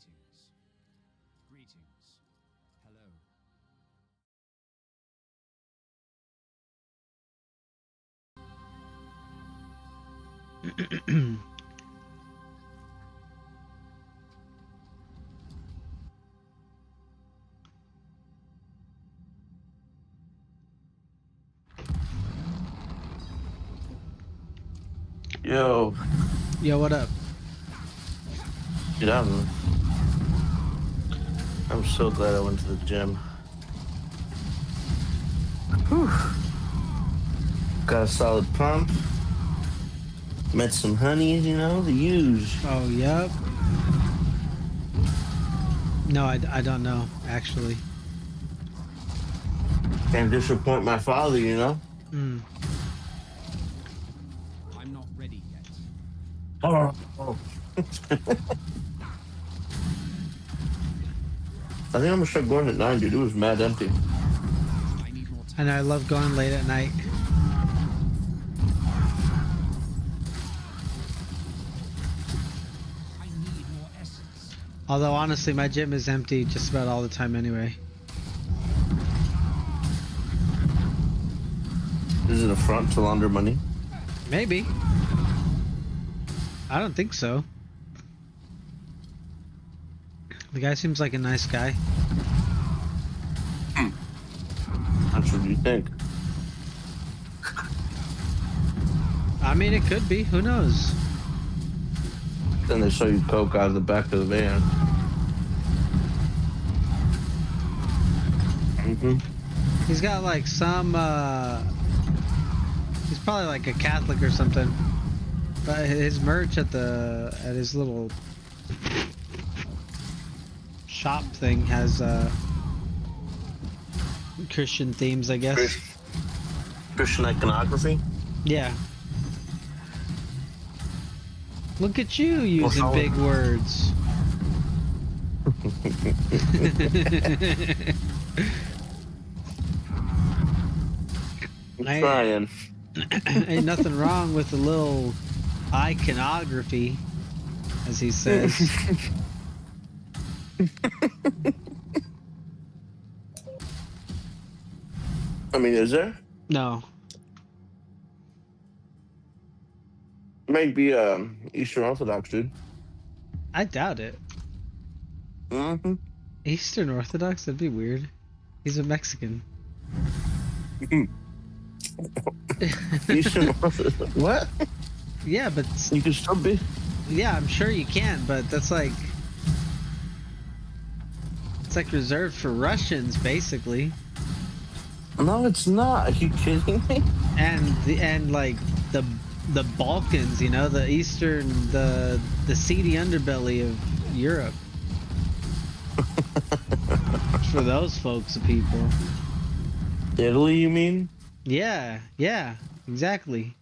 Greetings. Greetings. Hello. Yo, Yo, what up? dude, I'm so glad I went to the gym. Whew. Got a solid pump. Met some honeys, you know, the use. Oh, yep. No, I don't know, actually. Can't disappoint my father, you know. Mm. I'm not ready yet. Oh. I think I'm gonna start going at 9, dude. It was mad empty. I need more time. And I love going late at night. I need more essence. Although, honestly, my gym is empty just about all the time anyway. Is it a front to launder money? Maybe. I don't think so. The guy seems like a nice guy. That's what you think. I mean, it could be. Who knows? Then they saw you poke out of the back of the van. He's got like some, he's probably like a Catholic or something. But his merch at his little shop thing has, Christian themes, I guess. Christian iconography? Yeah. Look at you using big words. I'm trying. Ain't nothing wrong with a little iconography, as he says. I mean, is there? No. Maybe Eastern Orthodox, dude. I doubt it. Mm-hmm. Eastern Orthodox? That'd be weird. He's a Mexican. Eastern Orthodox? What? Yeah, but... You can still be. Yeah, I'm sure you can, but that's like... It's like reserved for Russians, basically. No, it's not. Are you kidding me? And like the Balkans, you know, the eastern, the seedy underbelly of Europe. For those folks of people. Italy, you mean? Yeah, exactly.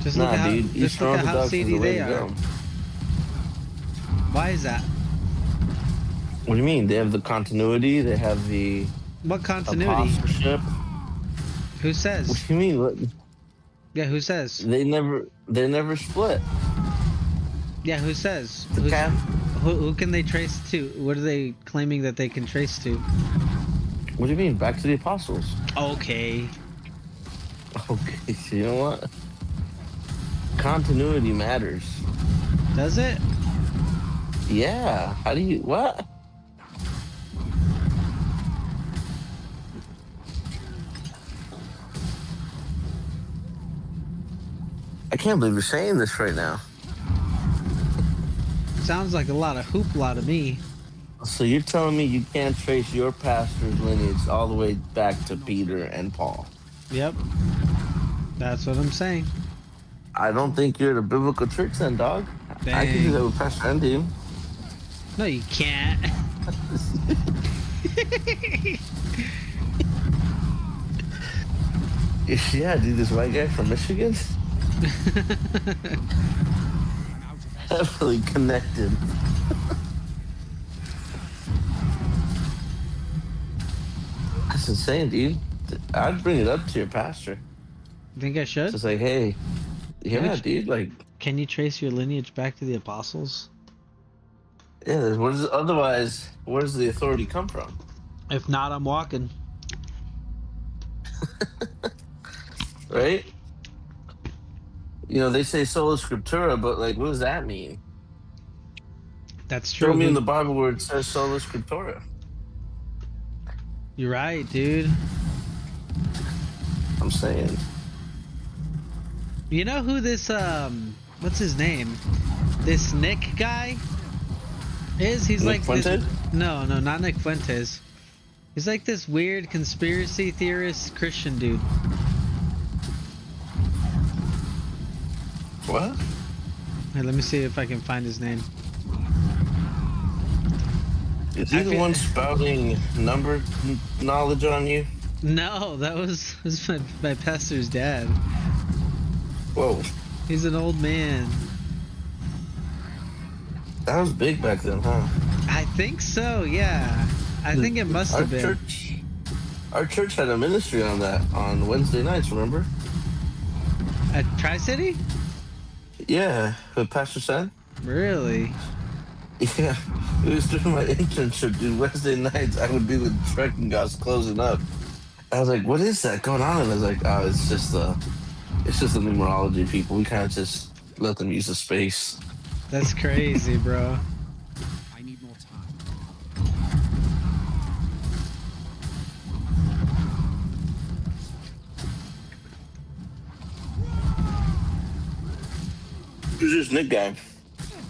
Just Nah, look at dude. how, just Eastern look at how Orthodox is seedy the way they to are. go. Why is that? What do you mean? They have the continuity. They have the What continuity? apostleship. Who says? What do you mean? What? Yeah, who says? They never split. Yeah, who says? The Who can they trace to? What are they claiming that they can trace to? What do you mean? Back to the apostles. Okay. Okay, so you know what? Continuity matters. Does it? Yeah. How do you... What? I can't believe you're saying this right now. Sounds like a lot of hoopla to me. So you're telling me you can't trace your pastor's lineage all the way back to Peter and Paul? Yep. That's what I'm saying. I don't think you're at a biblical church then, dog. Dang. I can do that with Pastor Andy. No, you can't. Yeah, dude, this white guy from Michigan? Definitely connected. That's insane, dude. I'd bring it up to your pastor. Think I should? Just like, hey, yeah, Which- dude, like, Can you trace your lineage back to the apostles? Yeah, what is otherwise? Where does the authority come from? If not, I'm walking. Right? They say sola scriptura, but like, what does that mean? That's Show true. me in Who? the Bible where it says sola scriptura. You're right, dude. I'm saying. You know who this what's his name? This Nick guy is? He's Nick like this. Fuentes? No, no, not Nick Fuentes. He's like this weird conspiracy theorist Christian dude. What? Hey, let me see if I can find his name. Is he the one spouting number knowledge on you? No, that was my pastor's dad. Whoa. He's an old man. That was big back then, huh? I think so, yeah. I think it must have been. Our church had a ministry on that on Wednesday nights, remember? At Tri-City? Yeah, with Pastor Sen. Really? Yeah, it was during my internship, dude. Wednesday nights, I would be with Trekking Gods closing up. I was like, "What is that going on?" And I was like, "Oh, it's just the numerology people. We kind of just let them use the space." That's crazy, bro. I need more time. Who's this Nick guy?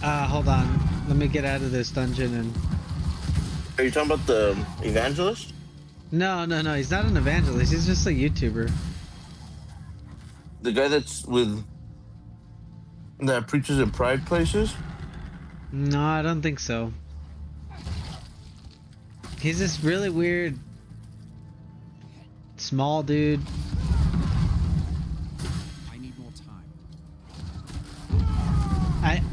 Hold on. Let me get out of this dungeon and... Are you talking about the evangelist? No, no, no. He's not an evangelist. He's just a YouTuber. The guy that preaches at Pride places? No, I don't think so. He's this really weird... small dude. I need more time.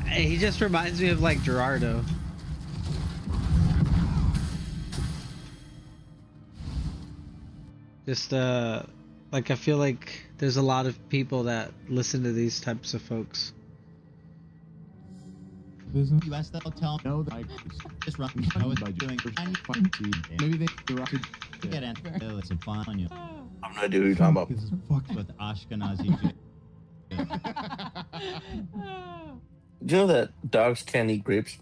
He just reminds me of like Gerardo. Just like I feel like there's a lot of people that listen to these types of folks. US they'll tell no that I just run by doing maybe they should get in. It's a fun on you. I have no idea who you're talking about. With Ashkenazi. Do you know that dogs can't eat grapes?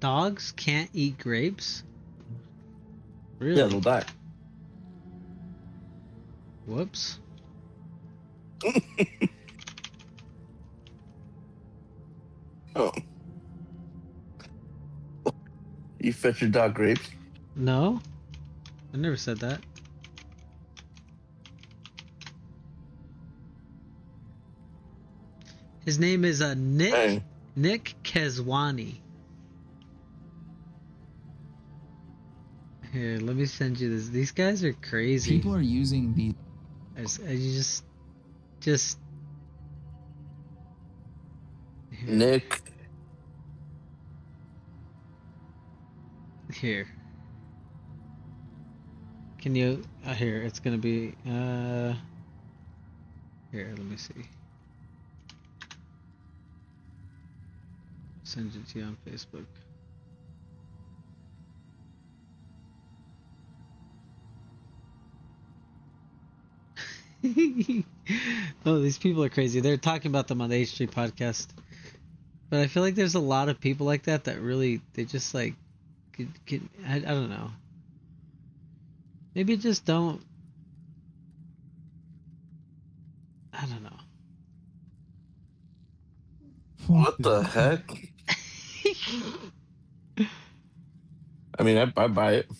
Dogs can't eat grapes? Really? Yeah, they'll die. Whoops. Oh. You fed your dog grapes? No? I never said that. His name is Nick Hey. Nick Keswani. Here, let me send you this. These guys are crazy. People are using the You just here. Nick. Here. Can you here, it's gonna be here, let me see. Send it to you on Facebook. Oh, these people are crazy. They're talking about them on the H3 podcast. But I feel like there's a lot of people like that really, they just like, I don't know. Maybe just don't. I don't know. What the heck? I mean, I buy it.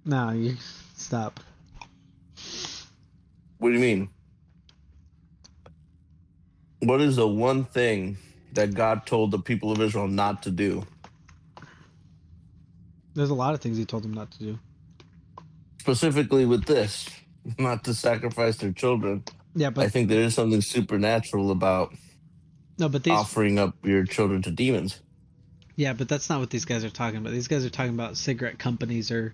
No, you stop. What do you mean? What is the one thing that God told the people of Israel not to do? There's a lot of things he told them not to do. Specifically with this, not to sacrifice their children. Yeah, but I think there is something supernatural about no, but these offering up your children to demons. yeah, but that's not what these guys are talking about. These guys are talking about cigarette companies are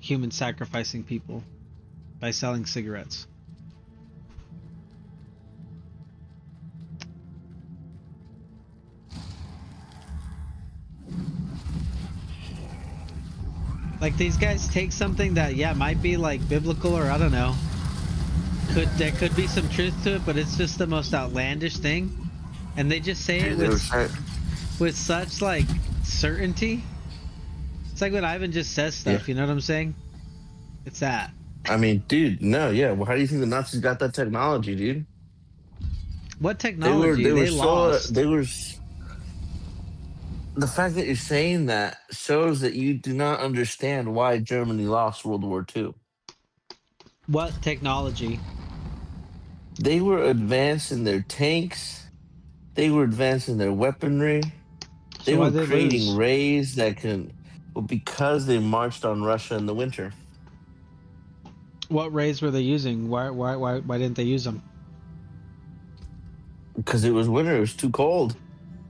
human sacrificing people by selling cigarettes. Like these guys take something that might be like biblical or I don't know. There could be some truth to it, but it's just the most outlandish thing, and they just say it with such like certainty. It's like when Ivan just says stuff. You know what I'm saying? It's that. I mean, dude, no, yeah. Well, how do you think the Nazis got that technology, dude? What technology? They lost. The fact that you're saying that shows that you do not understand why Germany lost World War II. What technology? They were advancing their tanks. They were advancing their weaponry. They were creating rays that can... Well, because they marched on Russia in the winter. What rays were they using? Why didn't they use them? Because it was winter. It was too cold.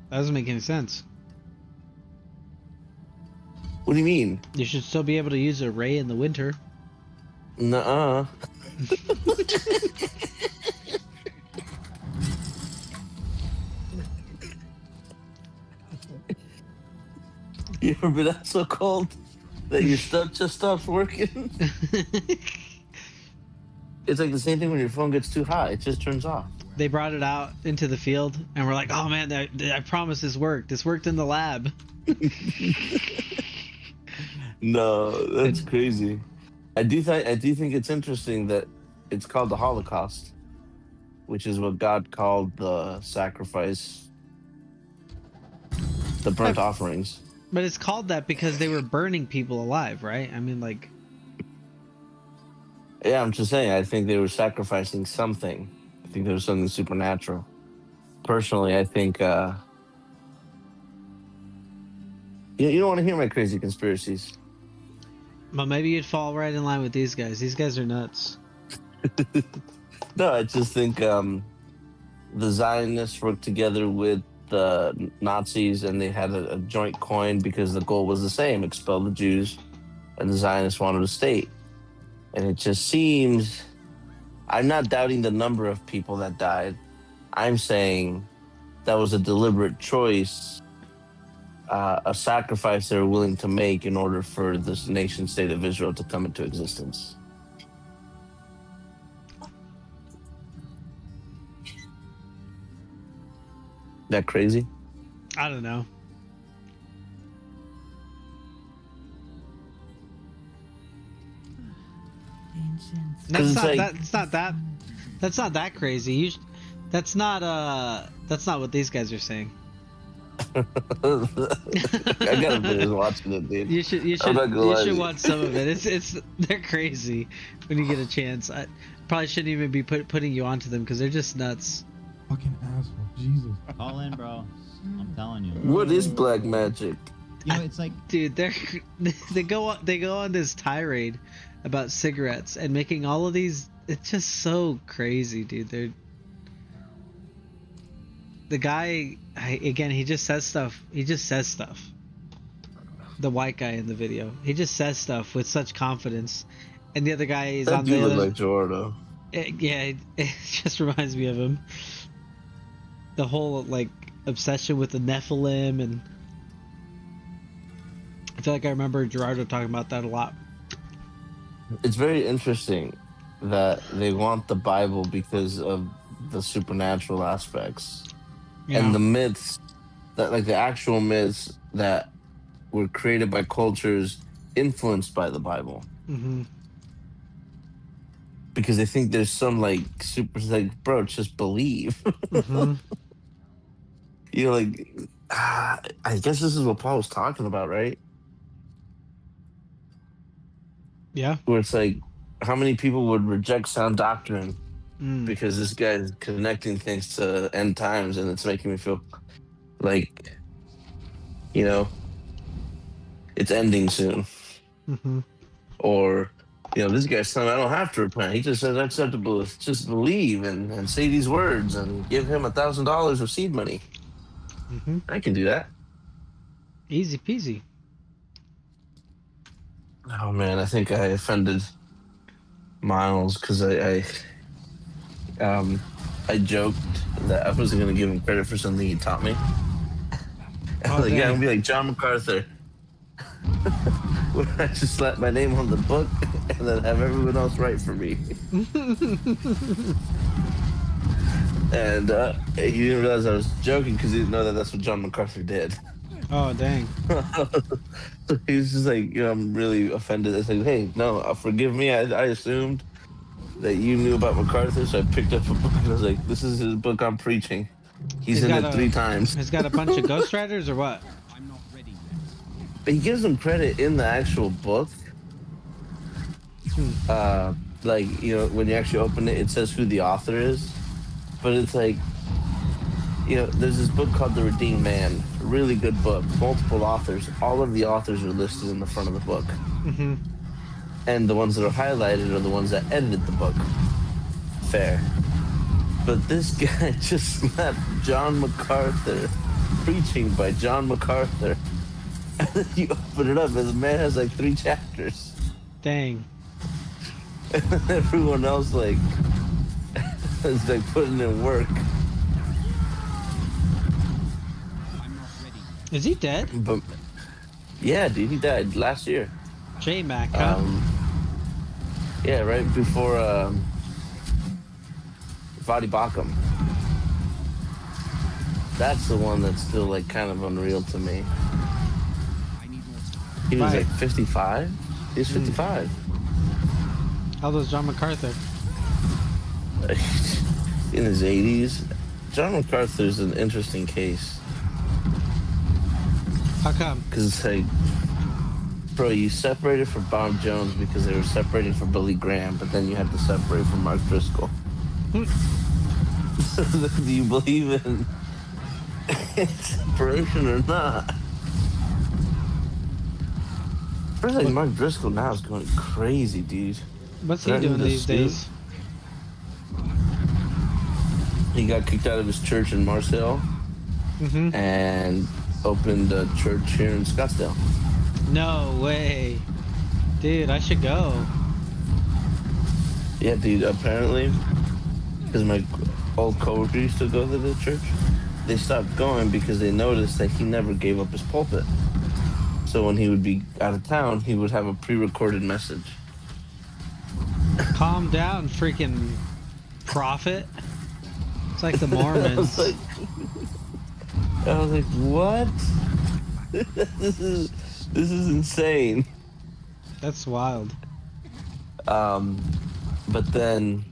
That doesn't make any sense. What do you mean? You should still be able to use a ray in the winter. Nuh-uh. You ever been out so cold that your stuff just stops working? It's like the same thing when your phone gets too hot. It just turns off. They brought it out into the field, and we're like, oh man, I promise this worked. This worked in the lab. No, that's crazy. I do think it's interesting that it's called the Holocaust, which is what God called the sacrifice, the burnt offerings. But it's called that because they were burning people alive, right? I mean, like... Yeah, I'm just saying, I think they were sacrificing something. I think there was something supernatural. Personally, I think... You don't want to hear my crazy conspiracies. Well, maybe you'd fall right in line with these guys. These guys are nuts. No, I just think the Zionists worked together with the Nazis, and they had a joint coin because the goal was the same: expel the Jews, and the Zionists wanted a state. And it just seems, I'm not doubting the number of people that died. I'm saying that was a deliberate choice, a sacrifice they were willing to make in order for this nation state of Israel to come into existence. That crazy? I don't know. That's not that crazy. That's not what these guys are saying. I gotta finish watching it, dude. You should watch some of it. They're crazy when you get a chance. I probably shouldn't even be putting you onto them because they're just nuts. Fucking asshole. Jesus. Call in, bro. I'm telling you. What is black magic? You know, it's like, dude, they go on this tirade about cigarettes and making all of these. It's just so crazy, dude. The guy, he just says stuff. The white guy in the video, he just says stuff with such confidence, and the other guy is that on the other. Like Jordo. Yeah, it just reminds me of him. The whole like obsession with the Nephilim, and I feel like I remember Gerardo talking about that a lot. It's very interesting that they want the Bible because of the supernatural aspects. Yeah. And the myths, that like the actual myths that were created by cultures influenced by the Bible. Mm-hmm. Because they think there's some like super, like, bro, just believe. Mm-hmm. You know, like, I guess this is what Paul was talking about, right? Yeah. Where it's like, how many people would reject sound doctrine because this guy is connecting things to end times, and it's making me feel like, you know, it's ending soon. Mm-hmm. Or, you know, this guy's telling me I don't have to repent. He just says acceptable. Just believe and say these words and give him $1,000 of seed money. Mm-hmm. I can do that. Easy peasy. Oh man, I think I offended Miles because I joked that I wasn't going to give him credit for something he taught me. I was like, yeah, I'm going to be like John MacArthur. where I just slap my name on the book and then have everyone else write for me. And he didn't realize I was joking because he didn't know that that's what John MacArthur did. Oh, dang. So he was just like, I'm really offended. I said, hey, no, forgive me. I assumed that you knew about MacArthur, so I picked up a book and I was like, this is his book on preaching. He's in it 3 times. He's got a bunch of ghostwriters or what? I'm not ready yet. But he gives him credit in the actual book. Like, when you actually open it, it says who the author is. But it's like, there's this book called The Redeemed Man. A really good book. Multiple authors. All of the authors are listed in the front of the book. Mm-hmm. And the ones that are highlighted are the ones that edited the book. Fair. But this guy just slapped John MacArthur, preaching by John MacArthur. And then you open it up, and the man has like 3 chapters. Dang. And then everyone else, like, is like putting in work. I'm not ready yet. Is he dead? But, yeah, dude, he died last year. J-Mac, huh? Yeah, right before Vadi Bakum. That's the one that's still like kind of unreal to me. I need more time. He was Right. like 55. He was 55. How old was John MacArthur? In his 80s. John MacArthur's an interesting case How come? because it's like, bro, you separated from Bob Jones because they were separating from Billy Graham, but then you had to separate from Mark Driscoll. So do you believe in separation or not? First, like Mark Driscoll now is going crazy, dude. What's he Threatening doing to these sue. days? He got kicked out of his church in Marseille Mm-hmm. and opened a church here in Scottsdale. No way. Dude, I should go. Yeah, dude, apparently, because my old coworker used to go to the church, they stopped going because they noticed that he never gave up his pulpit. So when he would be out of town, he would have a pre-recorded message. Calm down, freaking prophet. It's like the Mormons. I was like, what? This is insane. That's wild. But then,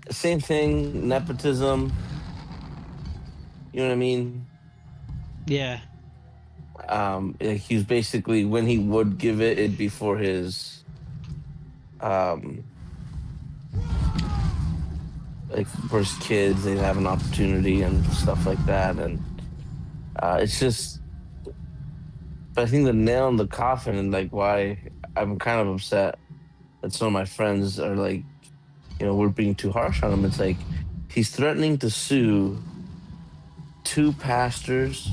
same thing, nepotism. You know what I mean? Yeah. Like he was basically, when he would give it, it'd be for his, like for his kids, they'd have an opportunity and stuff like that. And it's just, but I think the nail in the coffin and like why I'm kind of upset that some of my friends are like, we're being too harsh on him. It's like he's threatening to sue 2 pastors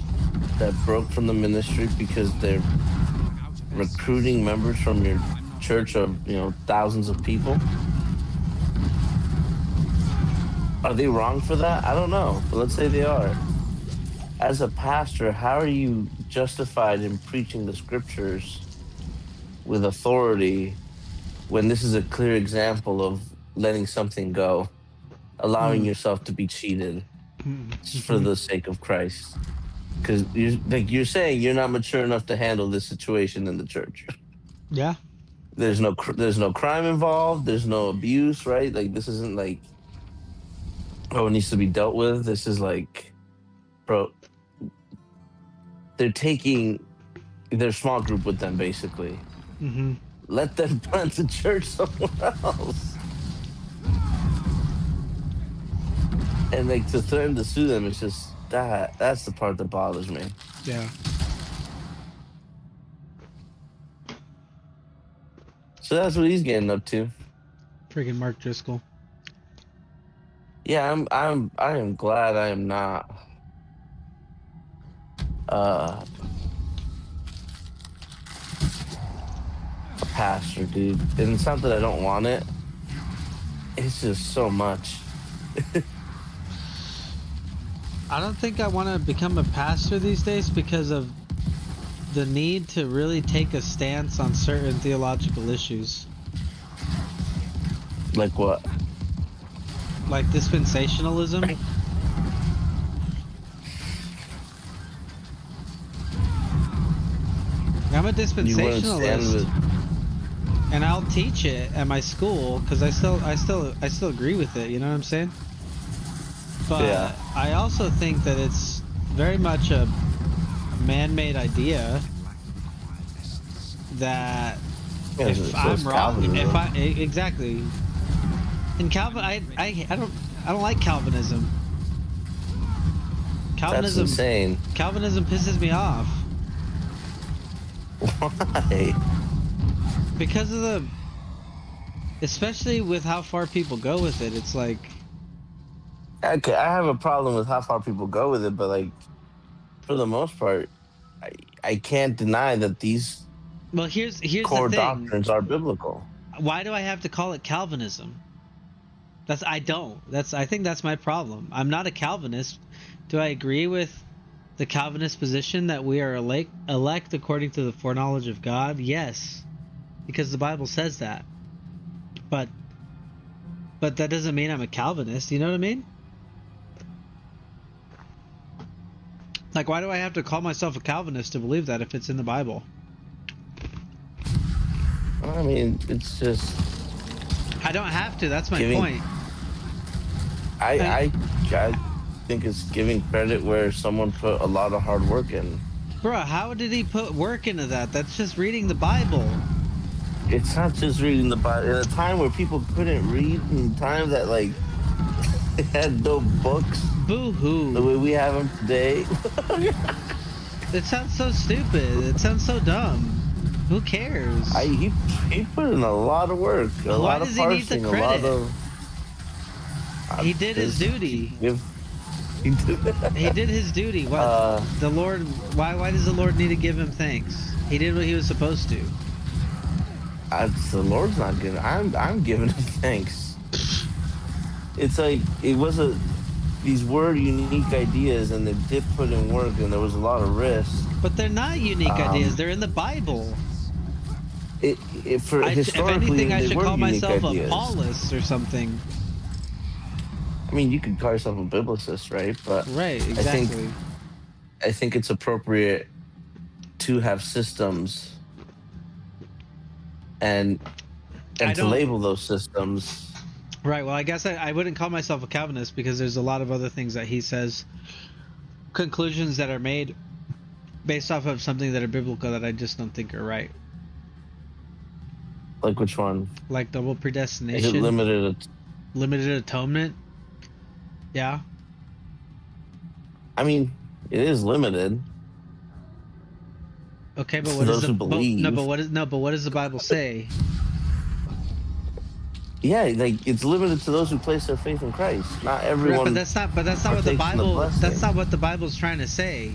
that broke from the ministry because they're Out of this. recruiting members from your church of thousands of people. Are they wrong for that? I don't know, but let's say they are. As a pastor, how are you justified in preaching the scriptures with authority when this is a clear example of letting something go, allowing yourself to be cheated just for the sake of Christ? Because you're saying you're not mature enough to handle this situation in the church. Yeah. There's no crime involved. There's no abuse, right? Like this isn't like, oh, it needs to be dealt with. This is like, bro, they're taking their small group with them basically. Mm-hmm. Let them plant a church somewhere else. And like to threaten to sue them, it's just that's the part that bothers me. Yeah. So that's what he's getting up to. Freaking Mark Driscoll. Yeah, I am glad I am not a pastor, dude. And it's not that I don't want it. It's just so much. I don't think I want to become a pastor these days because of the need to really take a stance on certain theological issues, Like what? like dispensationalism. I'm a You wouldn't stand dispensationalist, with. and I'll teach it at my school because I still agree with it. You know what I'm saying? But Yeah. I also think that it's very much a man-made idea that Yeah, if so I'm it's wrong, Calvinism. exactly. And Calvin, I don't like Calvinism. That's Calvinism insane. Calvinism pisses me off Why? because of the, especially with how far people go with it. It's like, Okay, I have a problem with how far people go with it, but like for the most part, I can't deny that these well, here's the core thing. doctrines are biblical. Why do I have to call it Calvinism? I think that's my problem. I'm not a Calvinist. Do I agree with the Calvinist position that we are elect according to the foreknowledge of God? Yes, because the Bible says that. But that doesn't mean I'm a Calvinist. You know what I mean? Like, why do I have to call myself a Calvinist to believe that if it's in the Bible? I mean, it's just I don't have to. That's my Giving- point. I think it's giving credit where someone put a lot of hard work in. Bruh, how did he put work into that? That's just reading the Bible. It's not just reading the Bible. In a time where people couldn't read, in a time that like they had no books the Boo-hoo. way we have them today. It sounds so stupid. It sounds so dumb. Who cares? He put in a lot of work, a Why lot of does he need the parsing, a lot credit? of. He did his duty. He did. He did his duty. What the Lord? Why does the Lord need to give him thanks? He did what he was supposed to. The Lord's not giving. I'm giving him thanks. It's like it was these were unique ideas, and they did put in work, and there was a lot of risk. But they're not unique ideas. They're in the Bible. If If anything, I they should were call unique myself ideas. a Paulist or something. I mean, you could call yourself a biblicist, right? But Right, exactly. I think it's appropriate to have systems and I to don't- label those systems. Right, well, I guess I wouldn't call myself a Calvinist because there's a lot of other things that he says, conclusions that are made based off of something that are biblical that I just don't think are right. Like which one? Like double Is it predestination, limited atonement. Yeah. I mean, it is limited. Okay, but For what those is who the believe. but what does the Bible say? Yeah, like it's limited to those who place their faith in Christ. Not Right, everyone. but that's not what the partakes in the Bible. That's blessing. not what the Bible's trying to say.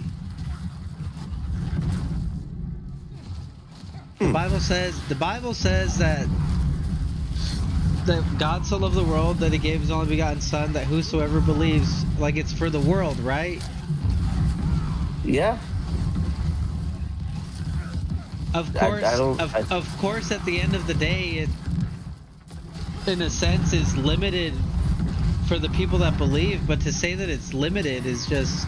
The Bible says that God so loved the world that he gave his only begotten Son, that whosoever believes, like it's for the world, right? Yeah. Of course, don't- of course, at the end of the day, it, in a sense, is limited for the people that believe. But to say that it's limited is just,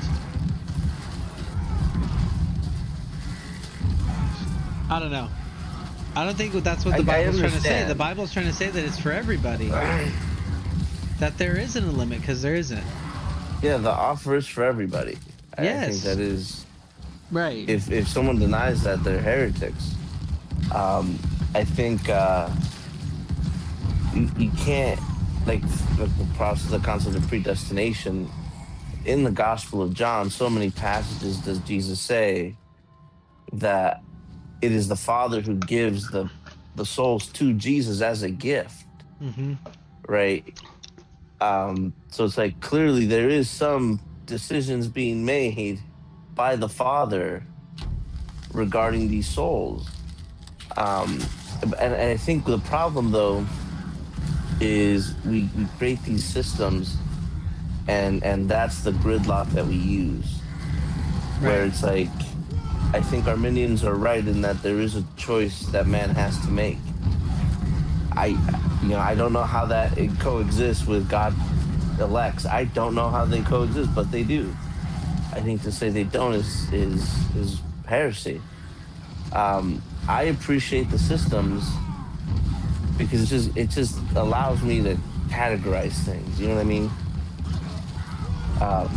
I don't know. I don't think that's what the I Bible's trying to say. understand. The Bible's trying to say that it's for everybody. That there isn't a limit, because there isn't. Yeah, the offer is for everybody. I Yes. think that is. Right. If someone denies that, they're heretics. I think you can't like the process, the concept of predestination. In the Gospel of John, so many passages does Jesus say that it is the Father who gives the souls to Jesus as a gift, Mm-hmm. right? So it's like clearly there is some decisions being made by the Father regarding these souls. And I think the problem though is we create these systems and that's the gridlock that we use. Where Right. it's like I think Arminians are right in that there is a choice that man has to make. I don't know how that it coexists with God elects. I don't know how they coexist, but they do. I think to say they don't is heresy. I appreciate the systems because it just allows me to categorize things. You know what I mean? Um,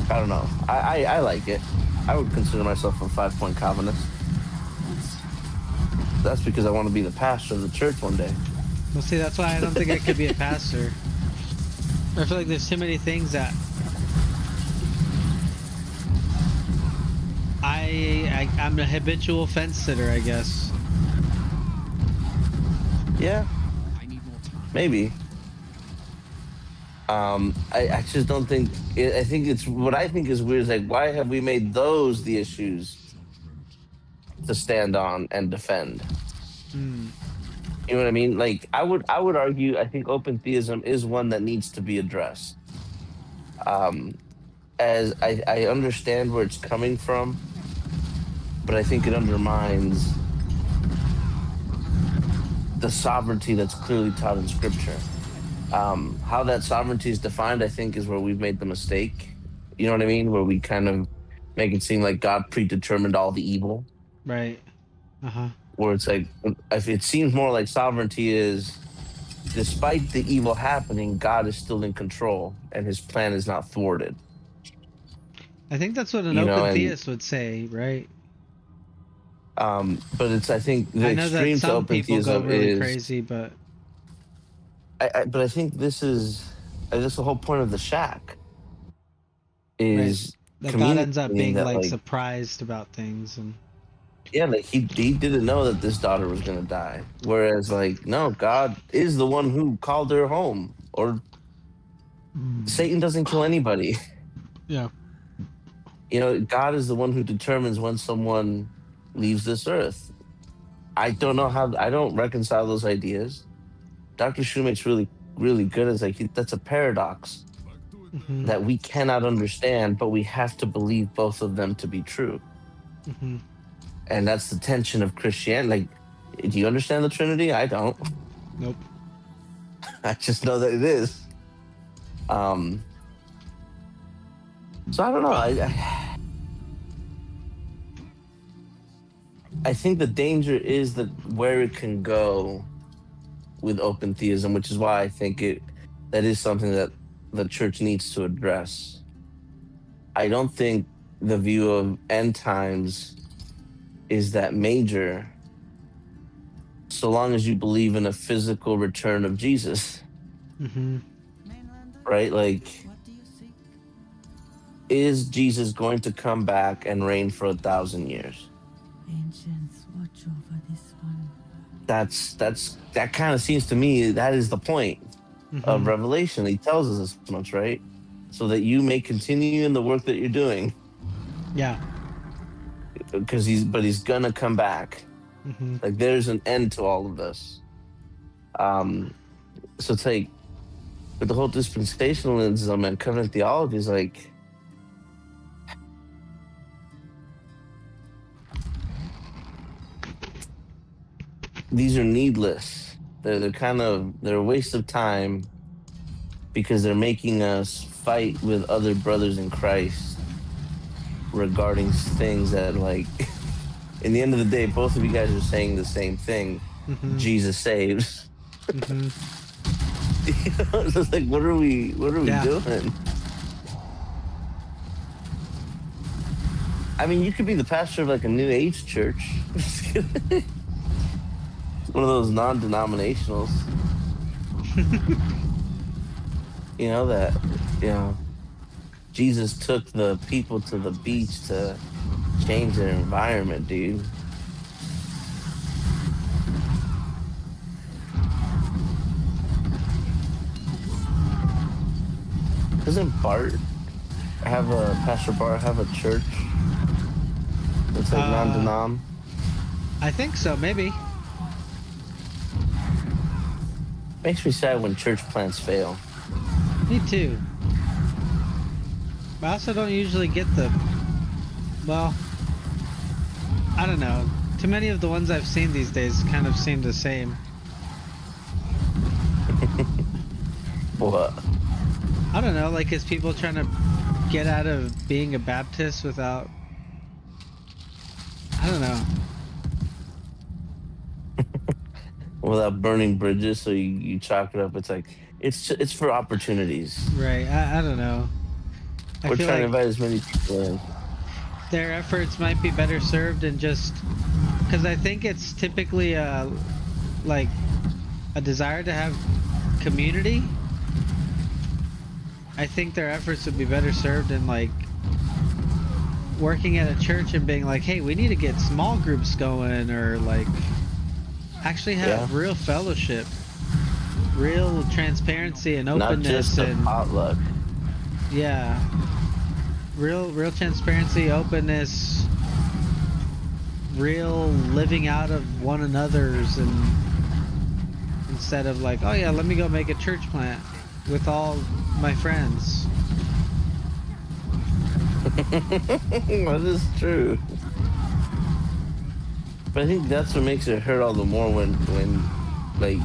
I don't know. I like it. I would consider myself a 5-point Calvinist. That's because I want to be the pastor of the church one day. Well, see, that's why I don't think I could be a pastor. I feel like there's too many things that I'm a habitual fence sitter, I guess. Yeah, I need more time. maybe. I just don't think. I think it's what I think is weird. Is like, why have we made those the issues to stand on and defend? Hmm. You know what I mean? Like, I would argue. I think open theism is one that needs to be addressed. Um, as I understand where it's coming from, but I think it undermines the sovereignty that's clearly taught in Scripture. How that sovereignty is defined, I think, is where we've made the mistake. You know what I mean? Where we kind of make it seem like God predetermined all the evil. Right. Uh-huh. Where it's like, if it seems more like sovereignty is, despite the evil happening, God is still in control and His plan is not thwarted. I think that's what an You know, open and theist would say, right? but it's I think the I know that extreme to some open people go theism really is. crazy, but But I think this is that's the whole point of the shack right, is that God ends up communicating being that, like like, surprised about things, and yeah, like he didn't know that this daughter was gonna die. Whereas, like, no, God is the one who called her home. Or Satan doesn't kill anybody. yeah. You know, God is the one who determines when someone leaves this earth. I don't know how. I don't reconcile those ideas. Dr. Shoemake's really, really good. It's like that's a paradox Hmm. that we cannot understand, but we have to believe both of them to be true. Hmm. And that's the tension of Christianity. Like, do you understand the Trinity? I don't. Nope. I just know that it is. So I don't know. I think the danger is that where it can go with open theism, which is why I think that is something that the church needs to address. I don't think the view of end times is that major, so long as you believe in a physical return of Jesus, Hmm. right? Like, is Jesus going to come back and reign for 1,000 years? Ancients, watch over this one. That kind of seems to me that is the point of Hmm. Revelation. He tells us as much, right? So that you may continue in the work that you're doing, Yeah. because he's gonna come back. Hmm. Like, there's an end to all of this. So it's like, with the whole dispensationalism and covenant theology is like, these are needless. They're a waste of time because they're making us fight with other brothers in Christ regarding things that, like, in the end of the day, both of you guys are saying the same thing. Hmm. Jesus saves. Hmm. You know, it's just like, what are we Yeah. doing? I mean, you could be the pastor of like a new age church. One of those non-denominationals. You know that, Jesus took the people to the beach to change their environment, dude. Doesn't Pastor Bart have a church that's like non-denom? I think so, maybe. Makes me sad when church plants fail. Me too. But I also don't usually get the Well, I don't know. Too many of the ones I've seen these days kind of seem the same. What? I don't know, like, is people trying to get out of being a Baptist without... I don't know. Without burning bridges, so you chalk it up. It's like it's for opportunities. Right, I don't know. I We're feel trying to like invite as many people in. their efforts might be better served in just... Because I think it's typically like a desire to have community. I think their efforts would be better served in like working at a church and being like, hey, we need to get small groups going, or like actually have real fellowship, real transparency and Not openness, just a and potluck. yeah, real transparency, openness, real living out of one another's, and instead of like, oh yeah, let me go make a church plant with all my friends. That is true. But I think that's what makes it hurt all the more when like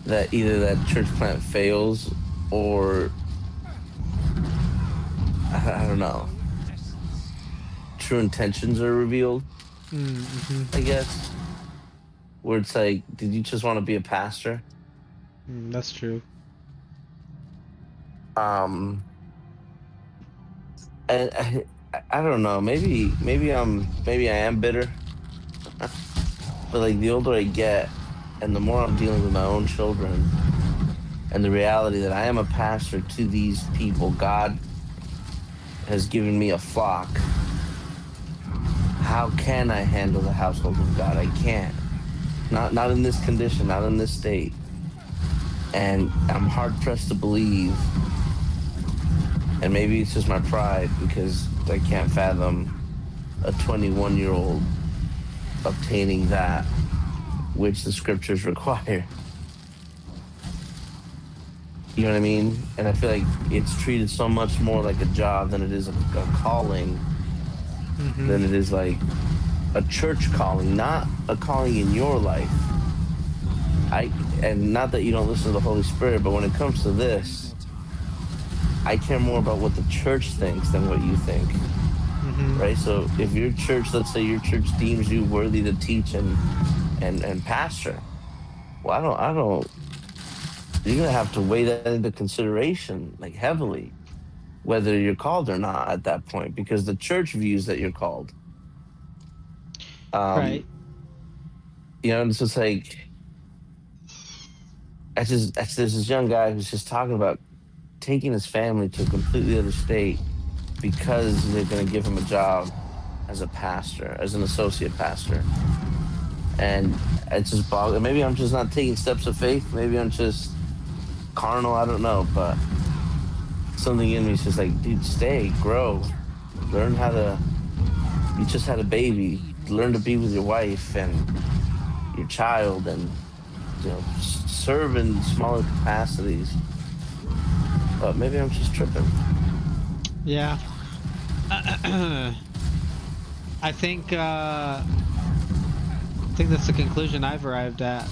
that either that church plant fails or I don't know. True intentions are revealed, I guess. Where it's like, did you just want to be a pastor? That's true. And I don't know. Maybe I am bitter. But like the older I get, and the more I'm dealing with my own children, and the reality that I am a pastor to these people, God has given me a flock. How can I handle the household of God? I can't. Not in this condition, not in this state. And I'm hard pressed to believe, and maybe it's just my pride because I can't fathom a 21-year-old obtaining that which the scriptures require. You know what I mean? And I feel like it's treated so much more like a job than it is a calling, than it is like a church calling, not a calling in your life. And not that you don't listen to the Holy Spirit, but when it comes to this, I care more about what the church thinks than what you think. Right? So if your church, let's say your church deems you worthy to teach and pastor, well, I don't, you're going to have to weigh that into consideration, like heavily, whether you're called or not at that point, because the church views that you're called. Right. You know, it's just like, there's this young guy who's just talking about taking his family to a completely other state because they're going to give him a job as a pastor, as an associate pastor. And it's just boggling. Maybe I'm just not taking steps of faith. Maybe I'm just carnal. I don't know. But something in me is just like, dude, stay, grow, learn how to. You just had a baby. Learn to be with your wife and your child, and serve in smaller capacities. But maybe I'm just tripping. Yeah. I think that's the conclusion I've arrived at.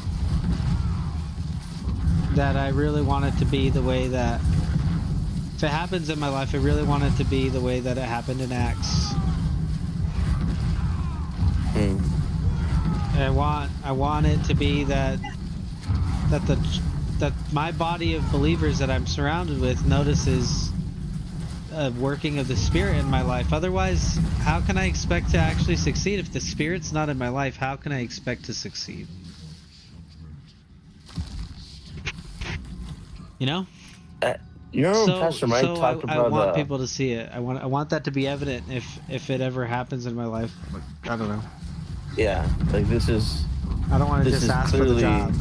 That I really want it to be the way that, if it happens in my life, I really want it to be the way that it happened in Acts. I want it to be that my body of believers that I'm surrounded with notices a working of the Spirit in my life. Otherwise, how can I expect to actually succeed? If the Spirit's not in my life, how can I expect to succeed? You know? Your own Pastor Mike talked about. I want people to see it. I want that to be evident if it ever happens in my life. Like, I don't know. Yeah, like this is. I don't want to just ask for the job.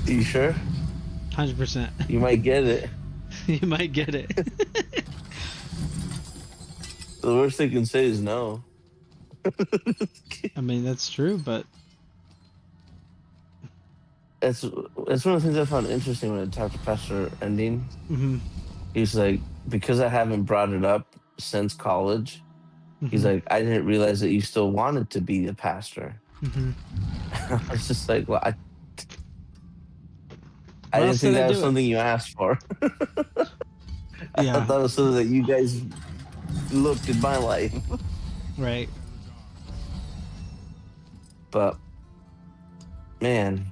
You sure? 100%. You might get it. You might get it. The worst they can say is no. I mean, that's true, but It's one of the things I found interesting when I talked to Pastor Endine. He's like, because I haven't brought it up since college. He's Mhm. like, I didn't realize that you still wanted to be a pastor. Mhm. I was just like, well, I Or didn't else think did I that was do it? something you asked for. I thought Yeah. that was something that you guys looked in my life. Right. But man,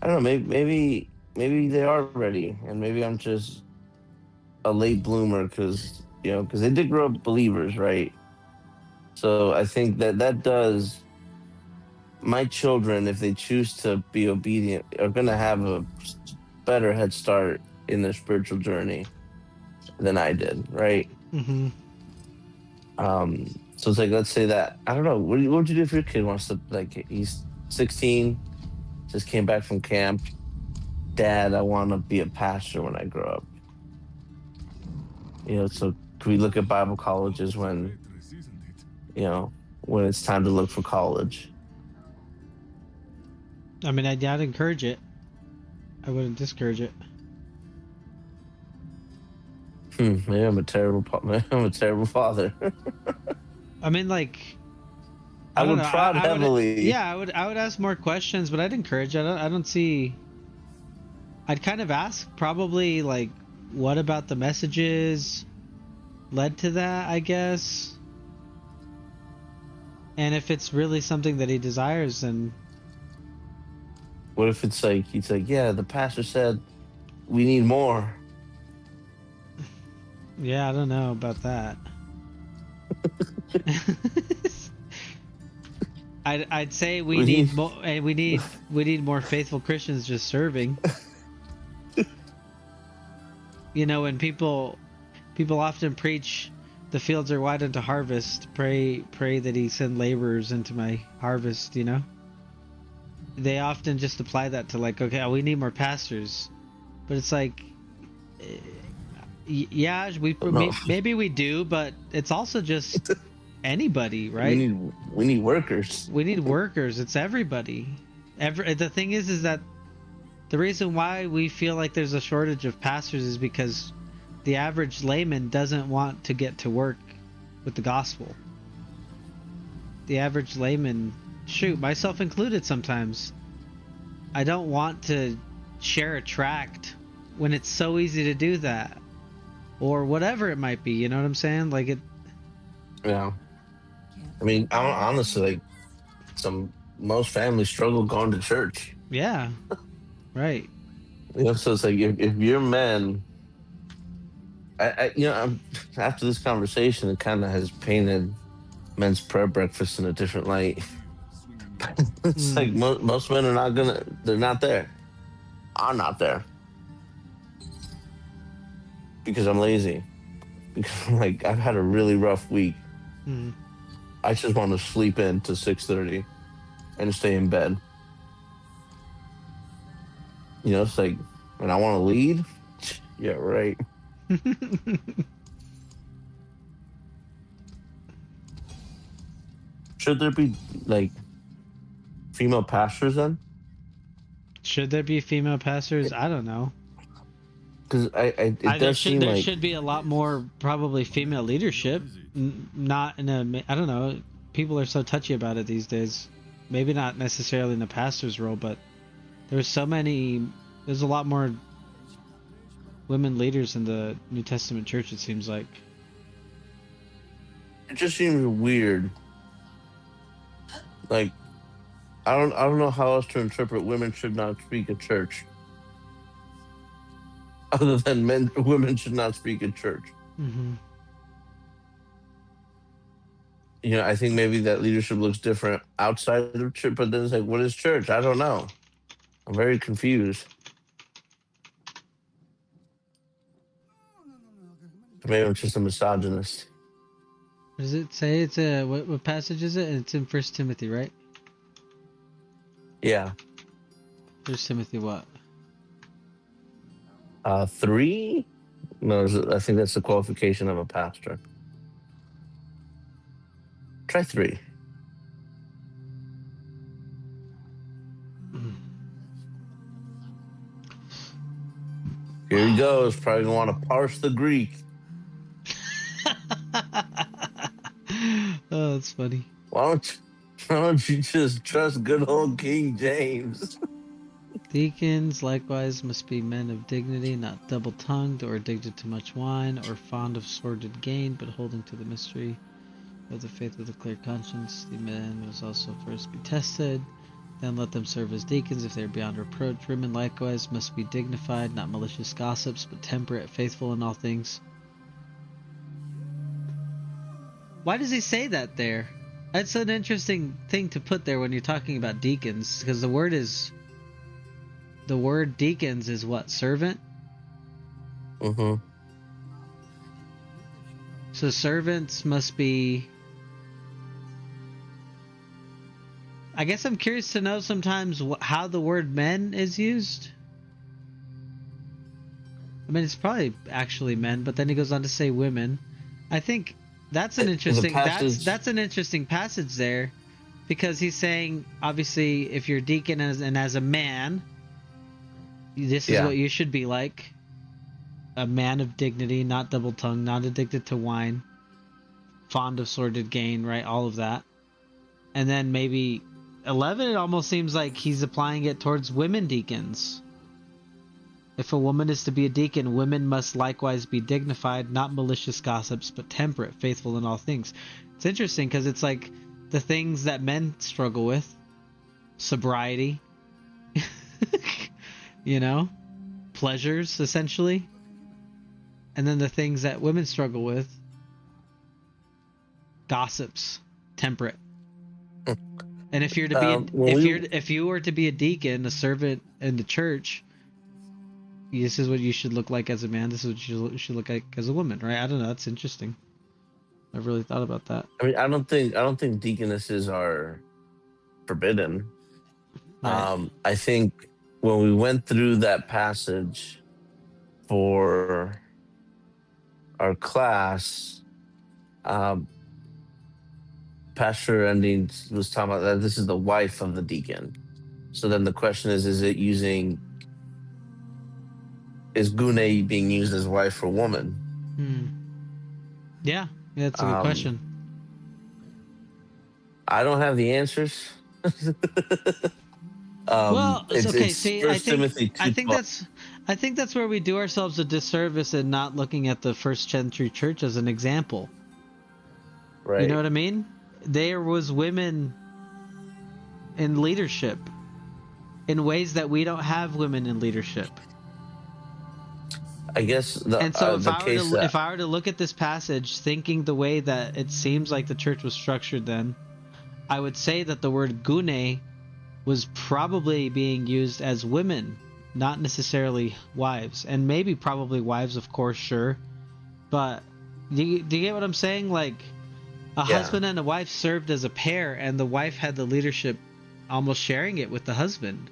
I don't know. Maybe they are ready, and maybe I'm just a late bloomer because because they did grow up believers, right? So I think that does my children, if they choose to be obedient, are going to have a better head start in their spiritual journey than I did, right? Mhm. So it's like, let's say that I don't know. What would you do if your kid wants to, like, he's 16, just came back from camp. Dad, I want to be a pastor when I grow up. So can we look at Bible colleges when it's time to look for college? I mean, I'd encourage it. I wouldn't discourage it. Maybe I'm a terrible, I'm a terrible father. I mean, like, I I don't would know. prod I would, heavily. yeah, I would ask more questions, but I'd encourage. I don't see. I'd kind of ask probably like, what about the messages led to that? I guess. And if it's really something that he desires, then What if it's like, he's like, yeah, the pastor said we need more. yeah, I don't know about that. I'd say we We need need more, and we need more faithful Christians just serving. When people often preach, the fields are wide unto harvest. Pray that He send laborers into my harvest. They often just apply that to like, okay, we need more pastors, but it's like, yeah, no. maybe we do, but it's also just anybody, We right? need workers. We need workers. It's everybody. The thing is that the reason why we feel like there's a shortage of pastors is because the average layman doesn't want to get to work with the gospel. The average layman, shoot, myself included sometimes, I don't want to share a tract when it's so easy to do that. Or whatever it might be, you know what I'm saying? Like it. Yeah. I mean, honestly, like, most families struggle going to church. Yeah, right. So it's like, if you're men, after this conversation, it kind of has painted men's prayer breakfast in a different light. It's like Mm. most men they're not there. I'm not there because I'm lazy. Because I'm like, I've had a really rough week. Mm. I just want to sleep in to 6:30 and stay in bed. It's like, when I want to lead. Yeah, right. Should there be, like, female pastors then? Should there be female pastors? I don't know. Because it does seem There like, should be a lot more probably female leadership. Not in a, I don't know. People are so touchy about it these days. Maybe not necessarily in the pastor's role, but there's a lot more women leaders in the New Testament church, it seems like. it just seems weird. Like, I don't know how else to interpret women should not speak at church. Other than women should not speak at church. Mm-hmm. I think maybe that leadership looks different outside of church, but then it's like, what is church? I don't know. I'm very confused. Maybe I'm just a misogynist. What does it say? It's what passage is it? It's in First Timothy, right? Yeah. First Timothy what? 3? No, I think that's the qualification of a pastor. Try 3. Here he goes. Probably gonna want to parse the Greek. Oh, that's funny. Why don't you just trust good old King James? Deacons likewise must be men of dignity, not double-tongued or addicted to much wine or fond of sordid gain, but holding to the mystery of the faith with a clear conscience. The men must also first be tested, then let them serve as deacons if they are beyond reproach. Women likewise must be dignified, not malicious gossips, but temperate, faithful in all things. Why does he say that there? That's an interesting thing to put there when you're talking about deacons, because the word deacons is what? Servant? Mm-hmm. So servants must be... I guess I'm curious to know sometimes how the word men is used. I mean, it's probably actually men, but then he goes on to say women. I think that's an interesting that's an interesting passage there, because he's saying, obviously, if you're a deacon and as a man, this is what you should be like. A man of dignity, not double-tongued, not addicted to wine, fond of sordid gain, right? All of that. And then maybe 11, it almost seems like he's applying it towards women deacons. If a woman is to be a deacon, women must likewise be dignified, not malicious gossips, but temperate, faithful in all things. It's interesting because it's like the things that men struggle with. Sobriety. Pleasures, essentially. And then the things that women struggle with. Gossips. Temperate. And if you're to be if you were to be a deacon, a servant in the church, this is what you should look like as a man. This is what you should look like as a woman, right? I don't know. That's interesting. I've really thought about that. I mean, I don't think deaconesses are forbidden. Right. I think when we went through that passage for our class, Pastor Ending was talking about that this is the wife of the deacon. So then the question is gune being used as wife or woman? Yeah, that's a good question. I don't have the answers. Well, it's okay. It's See, 1 Timothy I think that's where we do ourselves a disservice in not looking at the first century church as an example. Right. You know what I mean? There was women in leadership in ways that we don't have women in leadership. I guess if I were to look at this passage thinking the way that it seems like the church was structured then, I would say that the word gune was probably being used as women, not necessarily wives. And maybe probably wives, of course, sure. But do you get what I'm saying? Like, a husband and a wife served as a pair, and the wife had the leadership almost sharing it with the husband.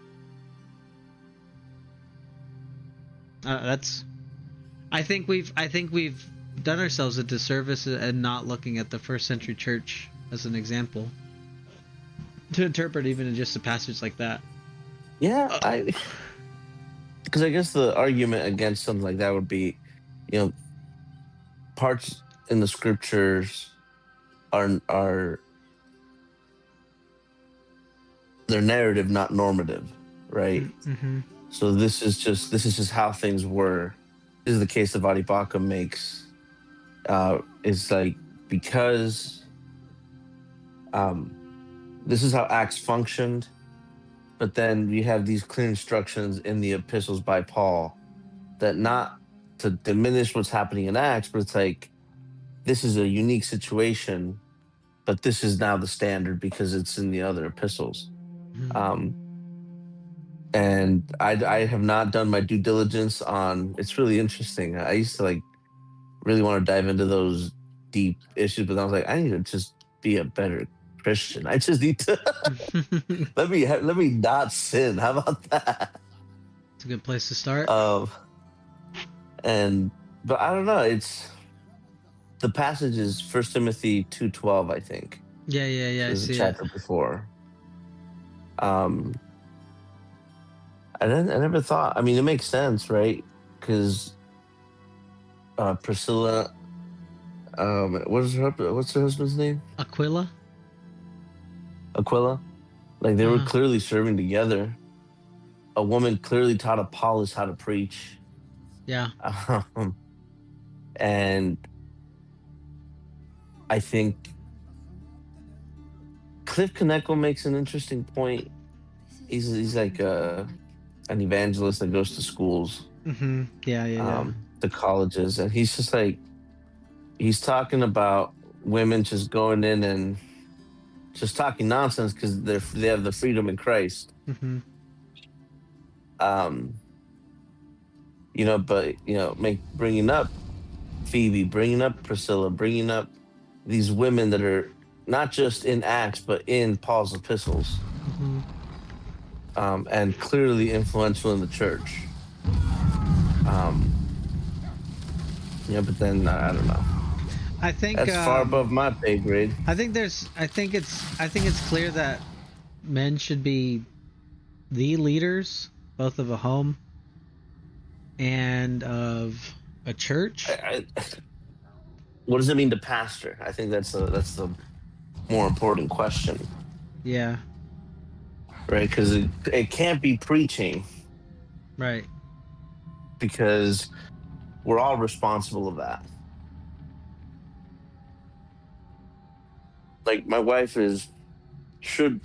I think we've done ourselves a disservice and not looking at the first century church as an example to interpret even in just a passage like that. Yeah, because I guess the argument against something like that would be, parts in the scriptures are their narrative, not normative, right? Mm-hmm. So this is just how things were. This is the case that Vadipaka makes. It's like, because this is how Acts functioned, but then we have these clear instructions in the epistles by Paul that, not to diminish what's happening in Acts, but it's like, this is a unique situation, but this is now the standard because it's in the other epistles. Mm-hmm. And I have not done my due diligence on. It's really interesting. I used to really want to dive into those deep issues, but I was like, I need to just be a better Christian. I just need to let me not sin. How about that? It's a good place to start. But I don't know. It's the passage is 1 Timothy 2:12, I think. Yeah. I There's see a chapter before. I never thought. I mean, it makes sense, right? because Priscilla, what's her husband's name? Aquila. Aquila. Like they were Uh-huh. clearly serving together. A woman clearly taught Apollos how to preach, Yeah. and I think Cliff Kaneko makes an interesting point. He's like an evangelist that goes to schools, Mm-hmm. Yeah. to colleges, and he's just like he's talking about women just going in and just talking nonsense because they have the freedom in Christ. Mm-hmm. But bringing up Phoebe, bringing up Priscilla, bringing up these women that are not just in Acts but in Paul's epistles, Mm-hmm. and clearly influential in the church. But then I don't know. I think That's far above my pay grade. I think it's clear that men should be the leaders, both of a home and of a church. What does it mean to pastor? I think that's the more important question, Yeah. right? Because it can't be preaching, Right. because we're all responsible of that. Like my wife should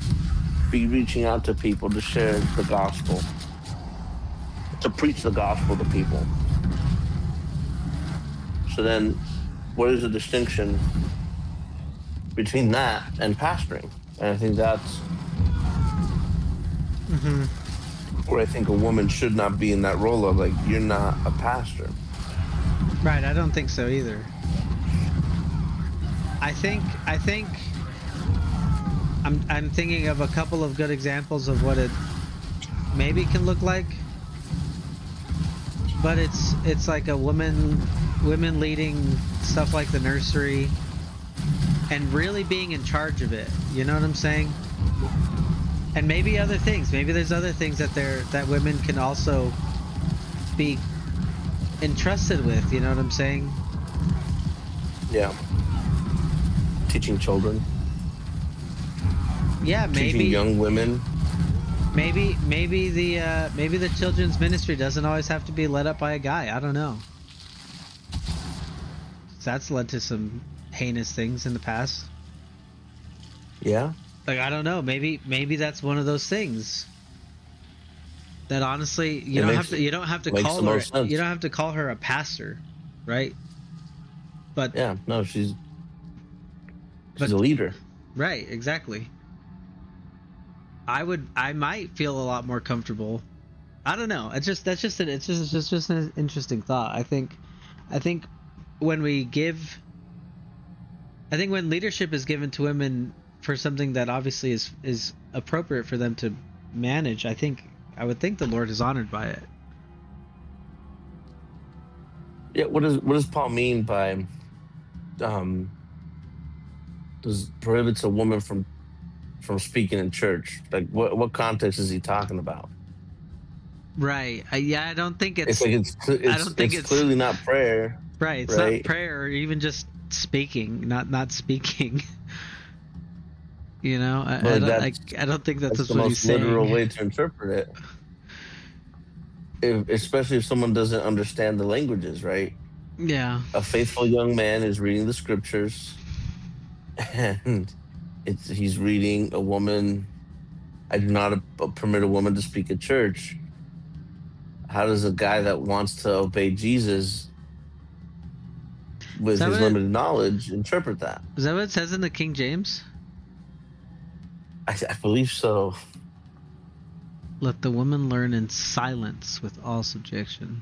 be reaching out to people to share the gospel, to preach the gospel to people. So then, what is the distinction between that and pastoring? And I think that's Mm-hmm. where I think a woman should not be in that role of like, you're not a pastor. Right. I don't think so either. I think I'm thinking of a couple of good examples of what it maybe can look like. But it's like a women leading stuff like the nursery and really being in charge of it. You know what I'm saying? And maybe other things. Maybe there's other things that women can also be entrusted with. You know what I'm saying? Yeah. Teaching children. Yeah, maybe Teaching young women. maybe the children's ministry doesn't always have to be led up by a guy. I don't know. That's led to some heinous things in the past. Yeah. Like, I don't know. Maybe that's one of those things that honestly you don't have to makes call the her most sense. you don't have to call her a pastor, right? But Yeah. No, she's But- a leader. right, exactly. I might feel a lot more comfortable. I don't know. It's just an interesting thought. I think when leadership is given to women for something that obviously is appropriate for them to manage, I would think the Lord is honored by it. Yeah. What does Paul mean by does prohibits a woman from speaking in church? Like what context is he talking about? Right. I don't think it's It's like I don't think it's clearly not prayer. right. It's right? not prayer or even just speaking, not speaking. You know, I don't think that's the what he's most saying. literal way to interpret it. Especially if someone doesn't understand the languages, right? Yeah. A faithful young man is reading the scriptures, and he's reading a woman. I do not permit a woman to speak at church. How does a guy that wants to obey Jesus with his limited knowledge interpret that? Is that what it says in the King James? I believe so. Let the woman learn in silence with all subjection.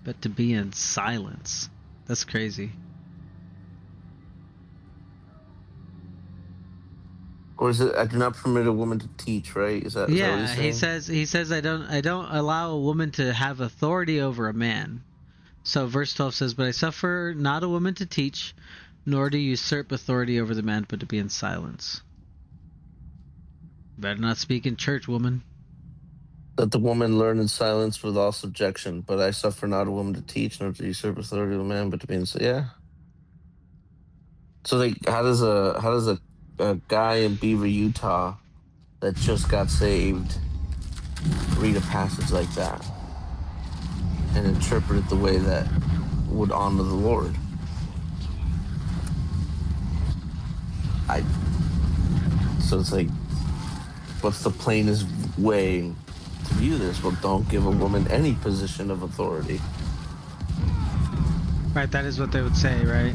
But to be in silence, that's crazy. Or is it, I do not permit a woman to teach, right? Is that what Yeah, he's saying? he says I don't allow a woman to have authority over a man. So verse 12 says, but I suffer not a woman to teach, nor to usurp authority over the man, but to be in silence. Better not speak in church, woman. Let the woman learn in silence with all subjection. But I suffer not a woman to teach, nor to usurp authority of a man, but to be in. So yeah. So like, how does a guy in Beaver, Utah, that just got saved, read a passage like that and interpret it the way that would honor the Lord? So it's like, what's the plainest way to view this? Well, don't give a woman any position of authority. Right, that is what they would say, right?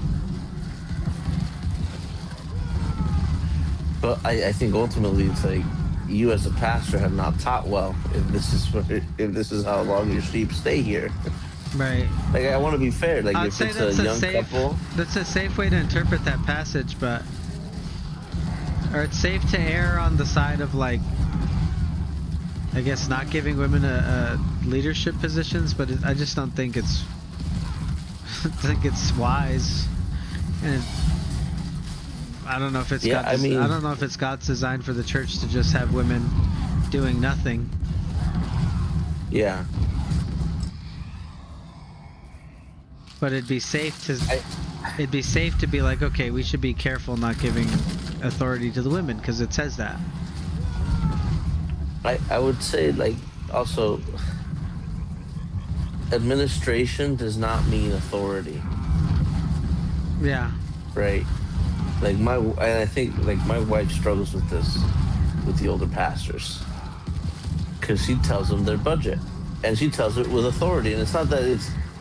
But I think ultimately it's like, you as a pastor have not taught well if this is how long your sheep stay here. Right. Like, I want to be fair. Like, I'd if say it's a young couple, that's a safe way to interpret that passage, but or it's safe to err on the side of, like, I guess not giving women a leadership positions, but I just don't think it's wise. And I don't know if it's Yeah, I I mean- don't know if it's God's design for the church to just have women doing nothing. yeah. But it'd be safe to be like, okay, we should be careful not giving authority to the women because it says that. I would say, like, also, administration does not mean authority, Yeah. right? Like, and I think, like, my wife struggles with this with the older pastors, because she tells them their budget, and she tells it with authority. And it's not that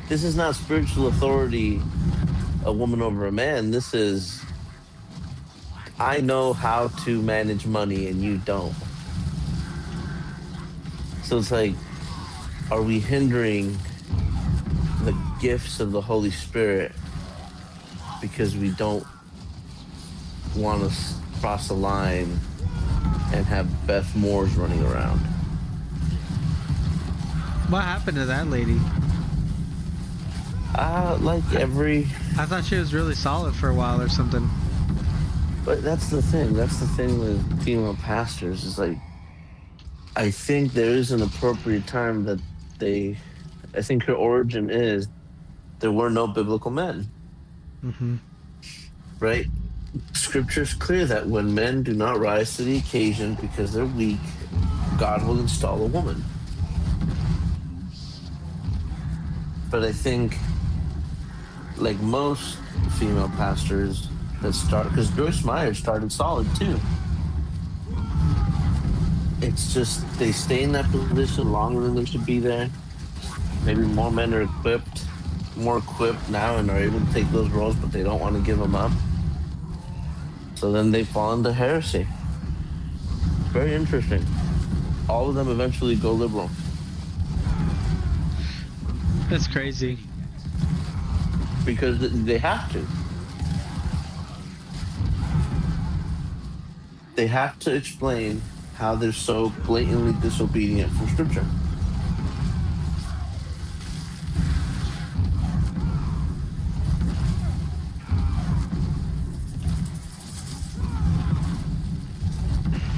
this is not spiritual authority, a woman over a man. This is, I know how to manage money and you don't. So it's like, are we hindering the gifts of the Holy Spirit because we don't want to cross the line and have Beth Moores running around? What happened to that lady? Like I thought she was really solid for a while or something. but that's the thing. That's the thing with female pastors, is like, I think there is an appropriate time that I think her origin is, there were no biblical men, Mm-hmm. right? Scripture's clear that when men do not rise to the occasion because they're weak, God will install a woman. But I think, like most female pastors that start, because Joyce Meyer started solid too. It's just they stay in that position longer than they should be there. Maybe more men are more equipped now and are able to take those roles, but they don't want to give them up. So then they fall into heresy. Very interesting. All of them eventually go liberal. That's crazy. Because they have to. They have to explain how they're so blatantly disobedient from Scripture.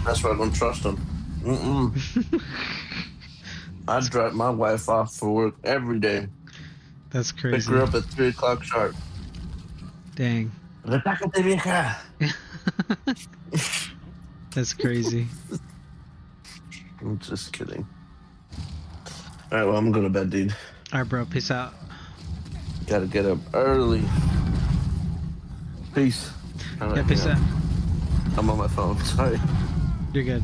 That's why I don't trust them. I drop my wife off for work every day. That's Pick crazy. her up at 3 o'clock sharp. Dang. Retácate, vieja. That's crazy. I'm just kidding. All right, well, I'm going to bed, dude. Alright, bro. Peace out. Gotta get up early. Peace. All right, Yeah, peace hang out. on. I'm on my phone. Sorry. You're good.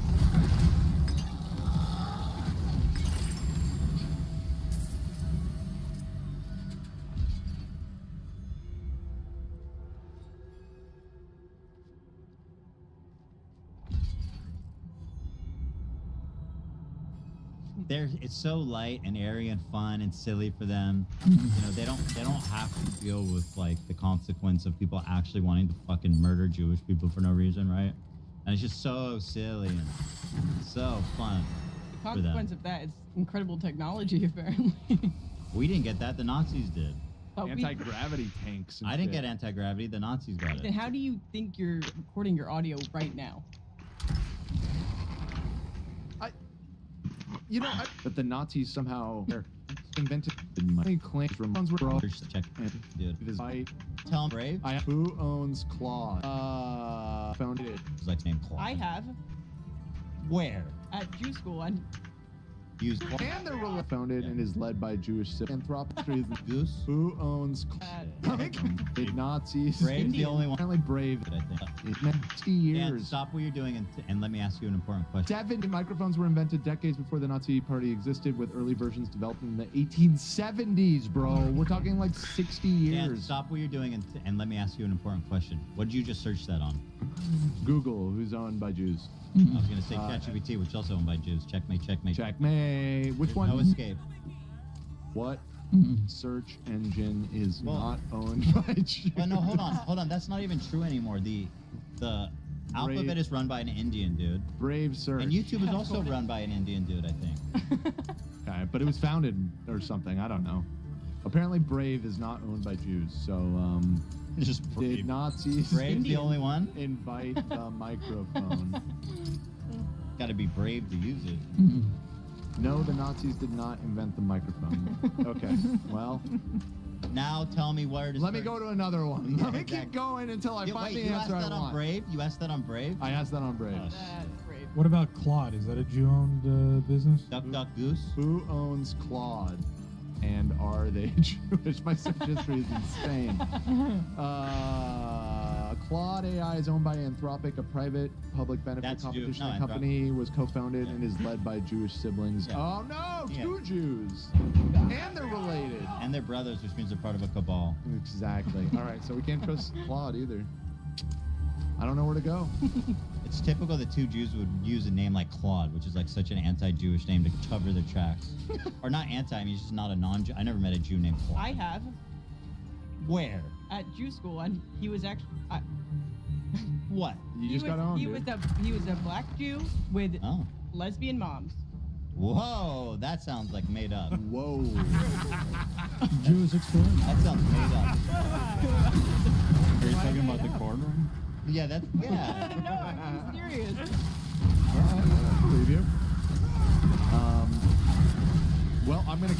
It's so light and airy and fun and silly for them. You know, they don't have to deal with, like, the consequence of people actually wanting to fucking murder Jewish people for no reason, right? And it's just so silly and so fun. The consequence of that is incredible technology, apparently. We didn't get that, the Nazis did. But Anti-gravity tanks. and I didn't shit. get anti-gravity, the Nazis got then it. how do you think you're recording your audio right now? You know, that the Nazis somehow invented my claims from ones were all Check, dude. it is I Tell him Brave. who owns Claude? Found it. It's like name Claude. I have Where? at Jew school. And Use And they're founded and is led by Jewish anthropic reasons. Goose. Who owns Claude? The Nazis. Brave's the only one. Apparently Brave. I think. It meant 60 Dan, years. stop what you're doing and let me ask you an important question. 7 microphones were invented decades before the Nazi Party existed, with early versions developed in the 1870s, bro. We're talking like 60 Dan, years. stop what you're doing and let me ask you an important question. What did you just search that on? Google, who's owned by Jews. I was going to say ChatGPT, which is also owned by Jews. Checkmate, checkmate. Checkmate. Which There's one? no escape. What search engine is Well- not owned by Jews? Well, no, hold on. That's not even true anymore. The Alphabet is run by an Indian dude. Brave search. And YouTube is also run by an Indian dude, I think. Okay, but it was founded or something. I don't know. Apparently, Brave is not owned by Jews. So, It's just did Brave. Nazis Brave's the only one? invite the microphone? Got to be brave to use it. No, the Nazis did not invent the microphone. Okay, well, Now tell me where it is. let me go to another one. Let me exactly. keep going until I Yeah, find wait, the you asked answer I that on want. Brave? You asked that on Brave? I asked that on Brave. Oh, that's great. What about Claude? Is that a Jew-owned business? Duck, duck, goose? Who owns Claude? And are they Jewish? My search history is insane. Claude AI is owned by Anthropic, a private public benefit That's Jew- competition no, company. Was co-founded and is led by Jewish siblings. Yeah. Oh no, Yeah. 2 Jews, and they're related. And they're brothers, which means they're part of a cabal. Exactly. All right, so we can't trust Claude either. I don't know where to go. It's typical that 2 Jews would use a name like Claude, which is like such an anti-Jewish name to cover their tracks. Or not anti, I mean, he's just not a non-Jew. I never met a Jew named Claude. I have Where? at Jew school, and he was actually. What? You just got on, He dude. he was a black Jew with Oh. lesbian moms. Whoa, that sounds like made up. Whoa. Jewish experiment. That sounds made up. Are you talking about the courtroom? Yeah, that's, yeah. No, I'm serious. I believe you. Well, I'm gonna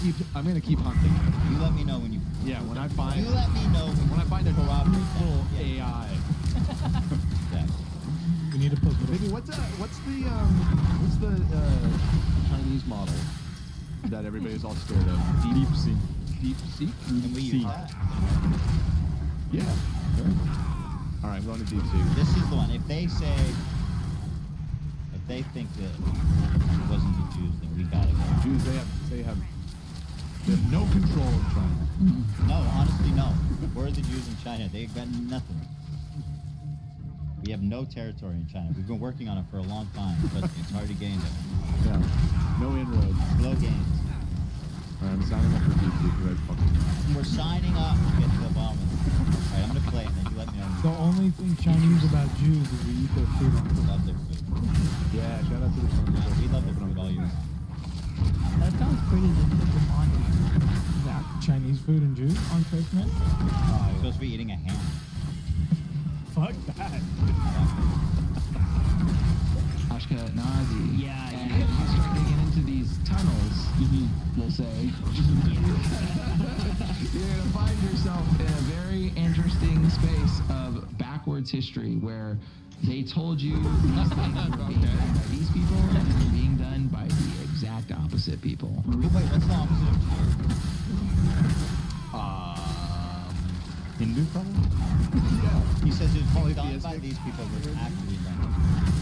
keep hunting. You let me know when you. Yeah, when I find You let me know when I find a corroborate that. truthful AI. Exactly. We need to put Maybe what's the Chinese model that everybody's all scared of? deep sea. DeepSeek? And we use that. Yeah. Sure. All right, I'm going to DeepSeek. This is the one. If they think that it wasn't the Jews, then we gotta go. Jews, they have no control in China. No, honestly, no. We're the Jews in China. They've got nothing. We have no territory in China. We've been working on it for a long time, but it's hard to gain it. Yeah. No inroads. Slow gains. All right, I'm signing up for DeepSeek because I fucking. We're signing up to get to the bottom of it. All right, I'm gonna play it, and then you let me know. The only thing Chinese about Jews is we eat their food on We Christmas. love their food. Yeah, shout out to the Yeah, we love their food all year. That sounds pretty demonic. Chinese food and Jews on Christmas? We're supposed to be eating a ham. Fuck that. Ashkenazi. Yeah, And yeah. you start digging into these tunnels, we'll say. You're going to find yourself in a very interesting space of backwards history where they told you these things were being done by these people and they're being done by the exact opposite people. Wait, what's the opposite of Jew? Hindu probably? He says it was being done Polytheistic. by these people were actually done.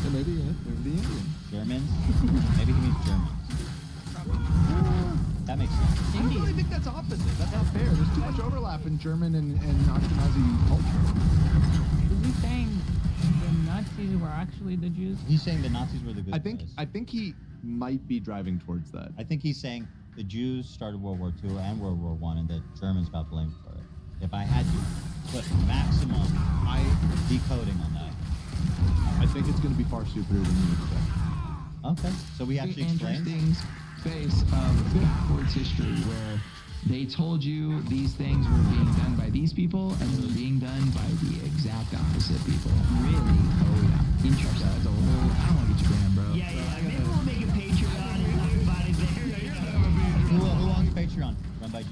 Yeah, maybe the Indian. Germans? Maybe he means Germans. That makes sense. I don't really think that's opposite. That's not fair. There's too much overlap in German and Ashkenazi culture. Is he saying the Nazis were actually the Jews? He's saying the Nazis were the good guys. I think he might be driving towards that. I think he's saying the Jews started World War II and World War I, and the Germans got blamed for it. If I had to put maximum decoding on that. I think it's going to be far superior than you expect. Okay, so we actually explained. Interesting space of backwards history where they told you these things were being done by these people and they were being done by the exact opposite people. Really? Oh yeah. Interesting. That's a whole. I don't want to get you banned, bro. Yeah. Maybe we'll make a Patreon and talk about it then.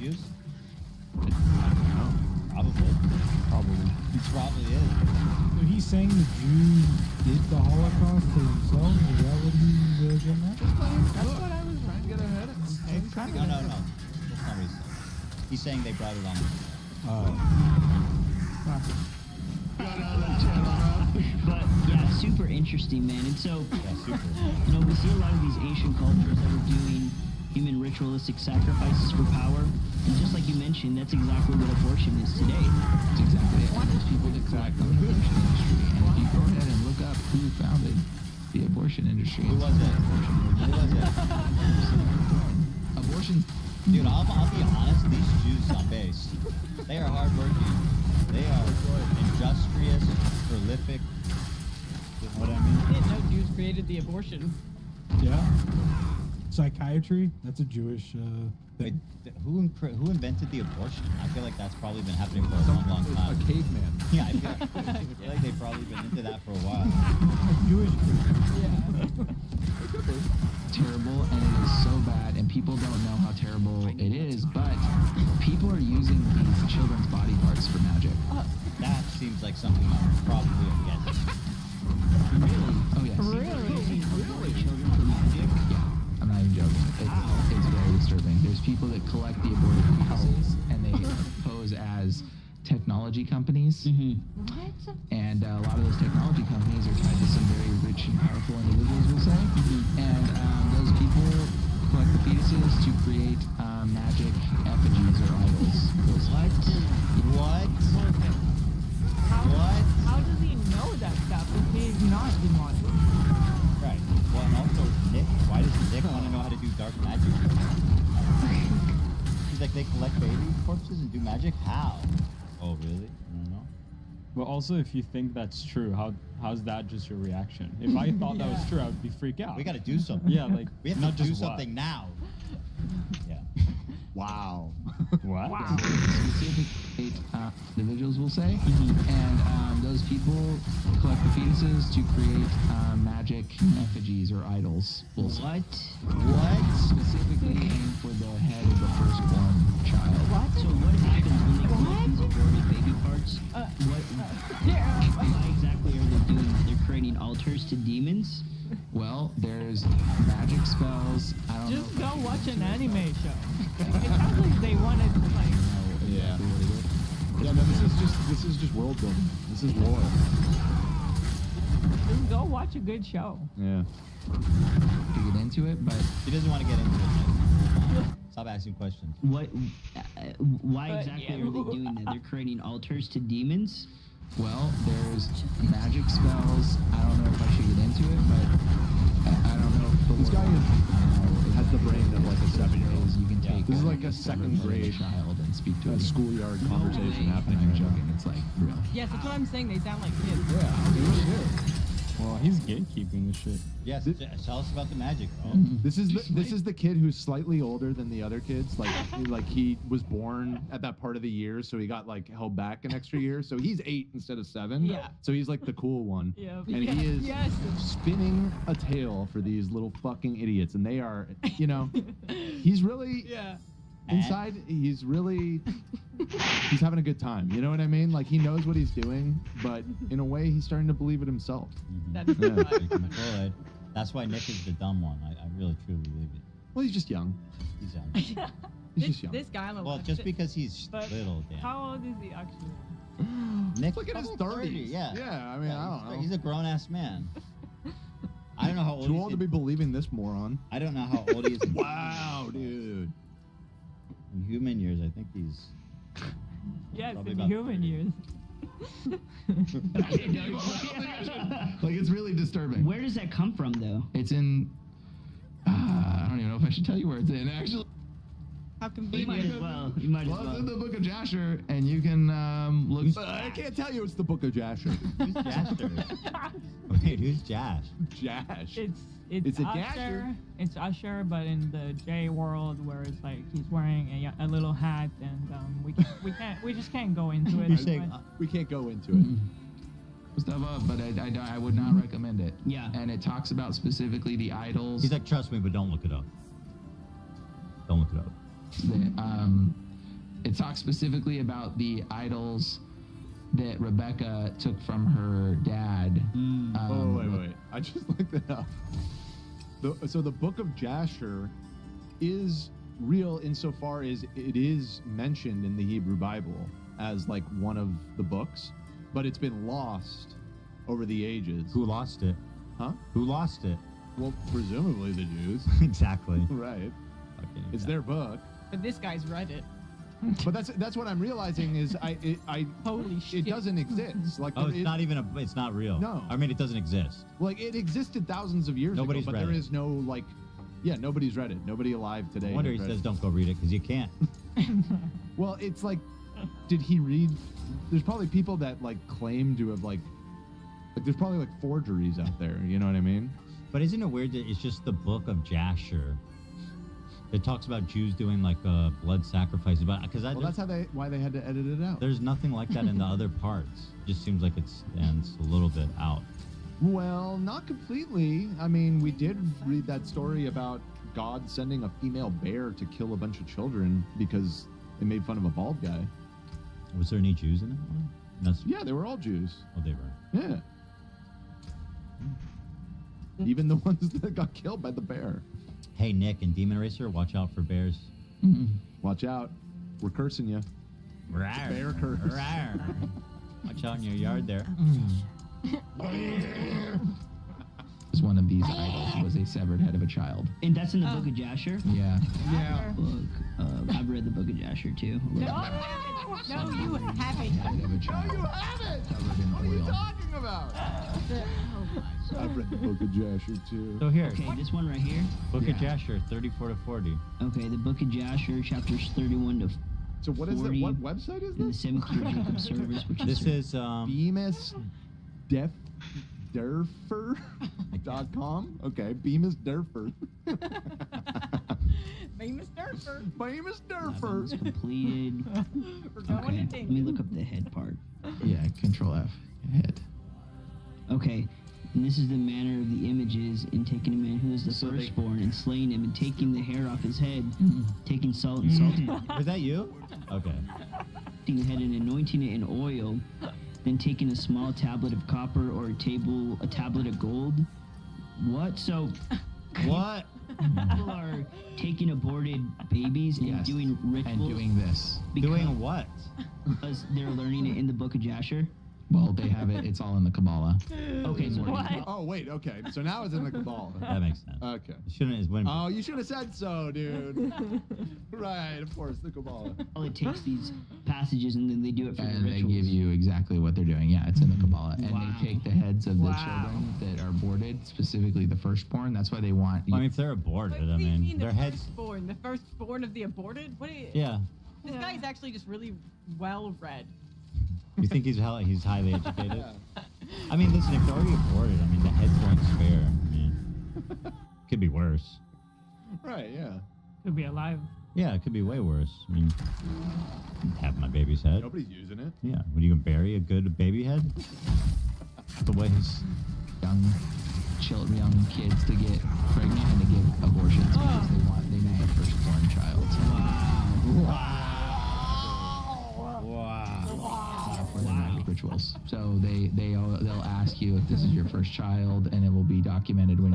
Jews? Probably. It probably is. So he's saying the Jews did the Holocaust to themselves? Is that what he's getting at? That's what I was trying to get ahead of. No. That's not what he's saying. He's saying they brought it on. But yeah, super interesting, man. And so, Yeah, super. you know, we see a lot of these ancient cultures that are doing human ritualistic sacrifices for power. And just like you mentioned, that's exactly what abortion is today. It's exactly it. There's people that collect on the abortion industry. And if you go ahead and look up who founded the abortion industry, Who was it? Who was it? abortion. Dude, I'll be honest, these Jews on base, they are hardworking. They are industrious, prolific. You know what I mean? I didn't know Jews created the abortion. Yeah. Psychiatry, that's a Jewish Wait, thing. who invented the abortion? I feel like that's probably been happening for a long A time. caveman. Yeah, I feel like they've probably been into that for a while. Jewish Terrible, and it is so bad, and people don't know how terrible it is, but people are using these children's body parts for magic. That seems like something I'm probably against. Oh yes. Really? Children for magic? Yeah, I'm not even joking. It's very disturbing. There's people that collect the aborted fetuses, and they pose as technology companies. What? And a lot of those technology companies are tied to some very rich and powerful individuals, we'll say. And those people collect the fetuses to create magic effigies or idols. What? How, What? how does he know that stuff if he's not demonic? Right. Well, and also Nick. Why does Nick want to know how to do dark magic? He's like, they collect baby corpses and do magic? How? Oh, really? I don't know. But also, if you think that's true, how's that just your reaction? If I thought that was true, I would be freaked out. We got to do something. Yeah, like We have not to do just something now. Yeah. Wow. What? Wow. Specific individuals, we'll say. And those people collect the fetuses to create magic effigies or idols, we'll say. What? Specifically aimed for the head of the firstborn child. What? So what happens when they collect these aborted baby parts? Why exactly are they doing that? They're creating altars to demons? Well, there's magic spells. I don't Just know. go watch an anime show. It sounds like they wanted to like. Yeah. Yeah, no, this is just world building. This is lore. Just go watch a good show. Yeah. To get into it, but He doesn't want to get into it. Stop asking questions. What? Why But, exactly yeah. are they doing that? They're creating altars to demons? well, there's magic spells. I don't know if I should get into it, but I don't know if the This Lord guy has the brain of like a 7-year-old. you can take. This is a like a second grade child and speak to a it. schoolyard conversation I'm happening not right joking. now. It's like real. Yes, that's what I'm saying. They sound like kids. Yeah, they really do. Well, he's gatekeeping the shit. Yes, tell us about the magic, bro. This is the kid who's slightly older than the other kids. Like he was born at that part of the year, so he got like held back an extra year. So he's 8 instead of 7. Yeah. So he's like the cool one. Yeah. And he is Yes. spinning a tale for these little fucking idiots, and they are, you know, he's really Yeah. inside. He's having a good time. You know what I mean? Like he knows what he's doing, but in a way, he's starting to believe it himself. That is Yeah. right. That's why Nick is the dumb one. I really truly believe it. Well, he's just young. He's young. He's just young. This guy, I'm a Well, just because he's But little, damn. how old is he actually? Nick, Look at his almost 30s. Yeah. Yeah, I mean, I don't know. He's a grown ass man. I don't know how old Too he old to is. be believing this moron. I don't know how old he is. Wow, dude. In human years, I think he's. Yes, Probably in about human 30. years. Like it's really disturbing. Where does that come from, though? It's in. I don't even know if I should tell you where it's in. Actually, How You convenient. might as well. You might as well, it's in well. the Book of Jasher, and you can look. I can't tell you it's the Book of Jasher. Who's Jasher? Wait, who's Jash? Jash. It's a Usher. Dasher. It's Usher, but in the J world, where it's like he's wearing a little hat, and we just can't go into it. You're as saying, much. We can't go into it. Stuff up, but I would not recommend it. Yeah. And it talks about specifically the idols. he's like, trust me, but don't look it up. Don't look it up. The It talks specifically about the idols that Rebecca took from her dad. Wait. I just looked it up. So the Book of Jasher is real insofar as it is mentioned in the Hebrew Bible as like one of the books, but it's been lost over the ages. Who lost it? Huh? Who lost it? Well, presumably the Jews. Exactly. Right. Okay, It's their book. But this guy's read it. But that's what I'm realizing is Holy shit. it doesn't exist. Like Oh, it's not real. No. I mean, it doesn't exist. Like it existed thousands of years Nobody's ago, but read there it. is no like, yeah, nobody's read it. Nobody alive today. No wonder he has read says it. don't go read it because you can't. Well, it's like, did he read? There's probably people that like claim to have like there's probably like forgeries out there. You know what I mean? But isn't it weird that it's just the Book of Jasher that talks about Jews doing like blood sacrifices? But because Well, that's why they had to edit it out. there's nothing like that in the other parts. It just seems like it stands a little bit out. Well, not completely. I mean, we did read that story about God sending a female bear to kill a bunch of children because they made fun of a bald guy. Was there any Jews in that one? Yeah, they were all Jews. Oh, they were. Yeah. Even the ones that got killed by the bear. Hey, Nick and Demon Racer, watch out for bears. Watch out. We're cursing you. Rawr. Bear curse. Rawr. Watch out in your yard there. One of these idols was a severed head of a child. And that's in the Book of Jasher? Yeah. Yeah. I've read the Book of Jasher too. No, you haven't. Head of a child. haven't. Covered in What are you oil. talking about? I've read the Book of Jasher too. So here, Okay, this one right here. Book of Jasher, 34 to 40. Okay, the Book of Jasher, chapters 31 to So what is it? 40 What website is in the this? 7th year Jacob service, which is This is Bemis Derfer.com. Okay, Bemis Derfer. Famous Durfer. Bemis that Derfer. one's completed. We're going Okay, to let me look up the head part. Yeah, Control F. Head. Okay, and this is the manner of the images in taking a man who is the So they- firstborn and slaying him and taking the hair off his head, taking salt and salt, Was that you? Okay. taking the head and anointing it in oil, then taking a small tablet of copper or a tablet of gold. What? So What? people are taking aborted babies and Yes. doing rituals And doing this. Doing what? because they're learning it in the Book of Jasher. Well, they have it. It's all in the Kabbalah. Okay, so Oh wait, okay. So now it's in the Kabbalah. That makes sense. Okay. It shouldn't is when. Oh, you should have said so, dude. Right, of course, the Kabbalah. it takes these passages and then they do it for the And they rituals. give you exactly what they're doing. Yeah, it's in the Kabbalah. And Wow. they take the heads of the Wow. children that are aborted, specifically the firstborn. That's why they want. I mean, if they're aborted, What I do you mean, mean their the heads. firstborn? The firstborn of the aborted? What? Yeah. This guy's actually just really well read. You think he's highly educated? I mean, listen, if they're already aborted, I mean, the heads don't spare. I mean, could be worse. Right, yeah. Could be alive. Yeah, it could be way worse. I mean, have my baby's head. Nobody's using it. Yeah. Would you bury a good baby head? The way he's. young young kids to get pregnant and to give abortions because they need the firstborn child. For the magic rituals. So they'll ask you if this is your first child, and it will be documented when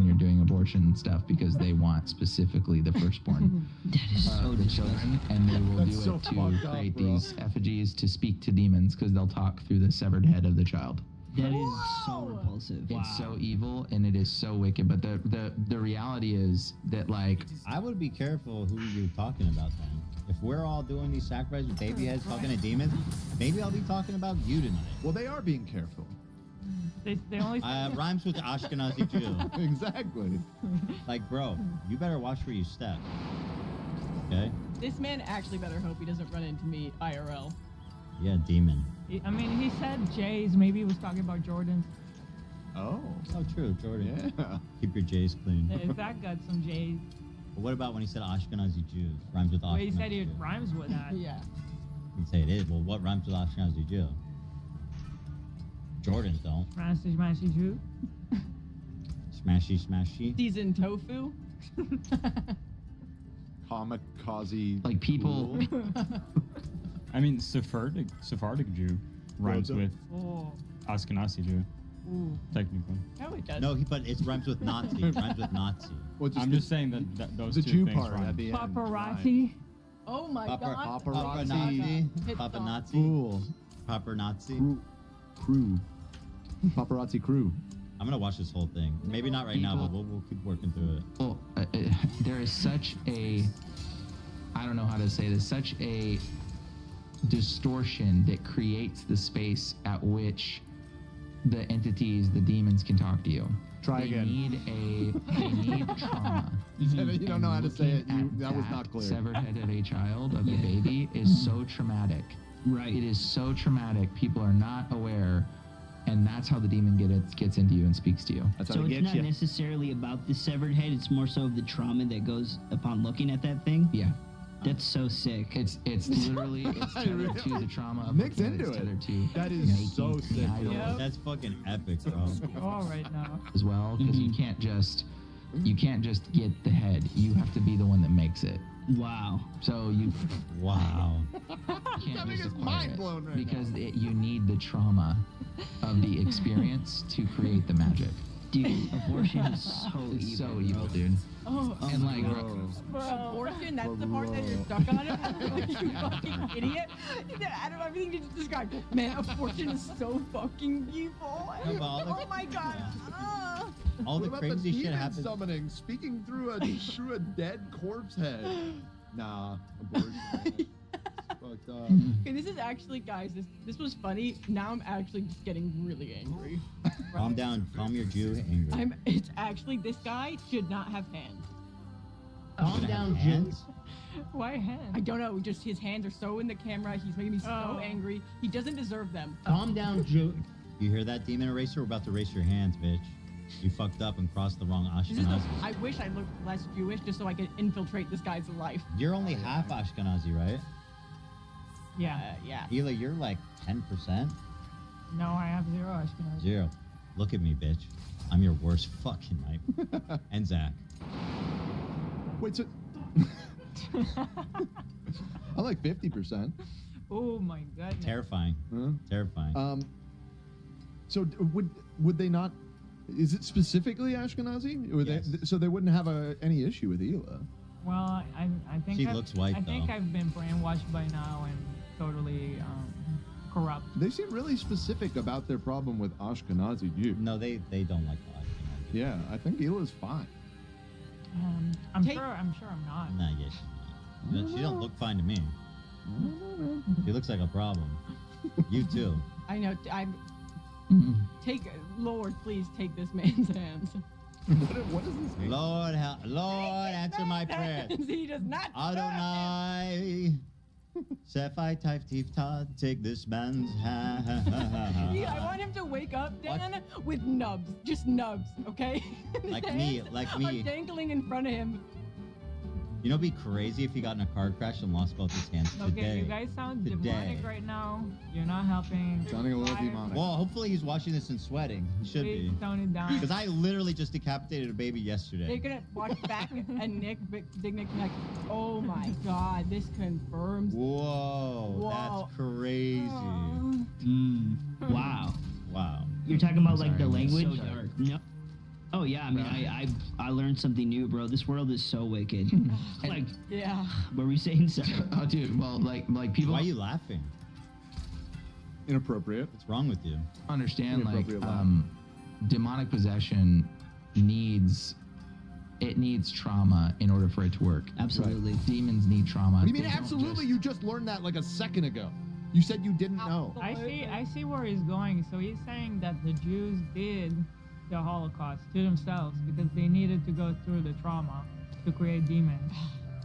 you're doing abortion stuff because they want specifically the firstborn. That is so The children, and they will That's do so it to fucked up, create bro. these effigies to speak to demons because they'll talk through the severed head of the child. That is so repulsive. It's so evil and it is so wicked. But the reality is that like I would be careful who you're talking about then. If we're all doing these sacrifices with baby heads talking to demons, maybe I'll be talking about you tonight. Well, they are being careful. They only. Rhymes with Ashkenazi Jew. Exactly. Like, bro, you better watch where you step. Okay? This man actually better hope he doesn't run into me IRL. Yeah, demon. I mean, he said J's. Maybe he was talking about Jordans. Oh. Oh, true, Jordan. Yeah. Keep your J's clean. If that got some J's. But what about when he said Ashkenazi Jews? Rhymes with Ashkenazi Well, he said it Jew. rhymes with that. Yeah. You can say it is. Well, what rhymes with Ashkenazi Jew? Jordans don't. Smashy, smashy Jew. Smashy, smashy. Seasoned tofu. kamikaze. Like people. rule. I mean, Sephardic Jew rhymes with Oh. Ashkenazi Jew, Ooh. technically. No, it does. No, but it rhymes with Nazi. It rhymes with Nazi. Well, I'm just saying that those the two Jew things part rhyme. at the end. Paparazzi. Oh my Papa, god. Papa Paparazzi. Nazi. Hit Papa song. Nazi. Fool. Papa Nazi. Crew. Paparazzi crew. I'm gonna watch this whole thing. Maybe not right now, but People- we'll keep working through it. Well, there is such a, I don't know how to say this, such a distortion that creates the space at which the entities, the demons, can talk to you. Try they again. They need trauma. You said it, you don't know how to say it. Looking That at was not clear. Severed head of a child, of a baby, is so traumatic. Right. It is so traumatic. People are not aware, and that's how the demon gets into you and speaks to you. That's So how it's they not get you. necessarily about the severed head. It's more so of the trauma that goes upon looking at that thing. Yeah. That's so sick. It's literally tethered to the trauma of Nick's what into it's it. tethered to. That is making so the sick. idol Yep. That's fucking epic, bro. All right now. as well, because you can't just get the head. You have to be the one that makes it. Wow. So you Wow. can't Having just his acquire mind it blown right because you need the trauma of the experience to create the magic. Dude, abortion is so It's evil. so bro. evil, dude. Oh, And like, abortion, that's the part that you're stuck on it. Like, you fucking idiot. Out of everything you just described, man, abortion is so fucking evil. No, but all the- Oh my god. Ah. All the What about crazy shit demon happens. summoning, speaking through a dead corpse head. Nah, abortion. man. Fucked up. Okay, this is actually, guys, this was funny. Now I'm actually just getting really angry. Calm down. Calm your Jew anger. It's actually, this guy should not have hands. Calm down, Jew. Hands? Why I hand? don't know, just his hands are so in the camera. He's making me so Oh. angry. He doesn't deserve them. Calm down, Jew. You hear that, demon eraser? We're about to erase your hands, bitch. You fucked up and crossed the wrong This is the, Ashkenazi. I wish I looked less Jewish just so I could infiltrate this guy's life. You're only half Ashkenazi, right? Yeah. Yeah. Hila, you're like 10%? No, I have zero Ashkenazi. Zero. Look at me, bitch. I'm your worst fucking nightmare. And Zach. Wait, so I like 50%. Oh my goodness. Terrifying. Huh? Terrifying. So would they not? Is it specifically Ashkenazi? Would Yes. so they wouldn't have any issue with Hila. Well, I think She I've- looks white, I think though. I've been brainwashed by now and totally corrupt. They seem really specific about their problem with Ashkenazi Jew. No, they don't like the Ashkenazi. Yeah, I think Hila's fine. I'm Take- sure I'm not. Nah, yeah, she's not. She don't look fine to me. She looks like a problem. You too. I know. Lord, please take this man's hands. What does this mean? Lord, Lord, answer my prayer. He does not. Adonai, Sephai Tifta, take this man's hand. Yeah, I want him to wake up, Dan, with nubs, just nubs, okay? His Like me, hands like are me. dangling in front of him. You know, it'd be crazy if he got in a car crash and lost both his hands Okay, today. you guys sound Today. demonic right now. You're not helping. Sounding a little Fire. demonic. Well, hopefully he's watching this and sweating. He should Please be. tone it down. Because I literally just decapitated a baby They're yesterday. gonna watch back and Nick, Big Nick, like, oh my god, this confirms. Whoa, Whoa. that's crazy. Wow. Wow. You're talking about like Sorry, the it's so language? dark. No. Oh yeah, I mean, I learned something new, bro. This world is so wicked. Like, Yeah. what were you saying, sir? Oh, dude. Well, like people Why are you laughing? Inappropriate. What's wrong with you? understand like Inappropriate laugh. demonic possession needs trauma in order for it to work. Absolutely. Demons need trauma. What do you mean They don't absolutely? just- You just learned that like a second ago. You said you didn't know. I see where he's going. So he's saying that the Jews did the Holocaust to themselves because they needed to go through the trauma to create demons.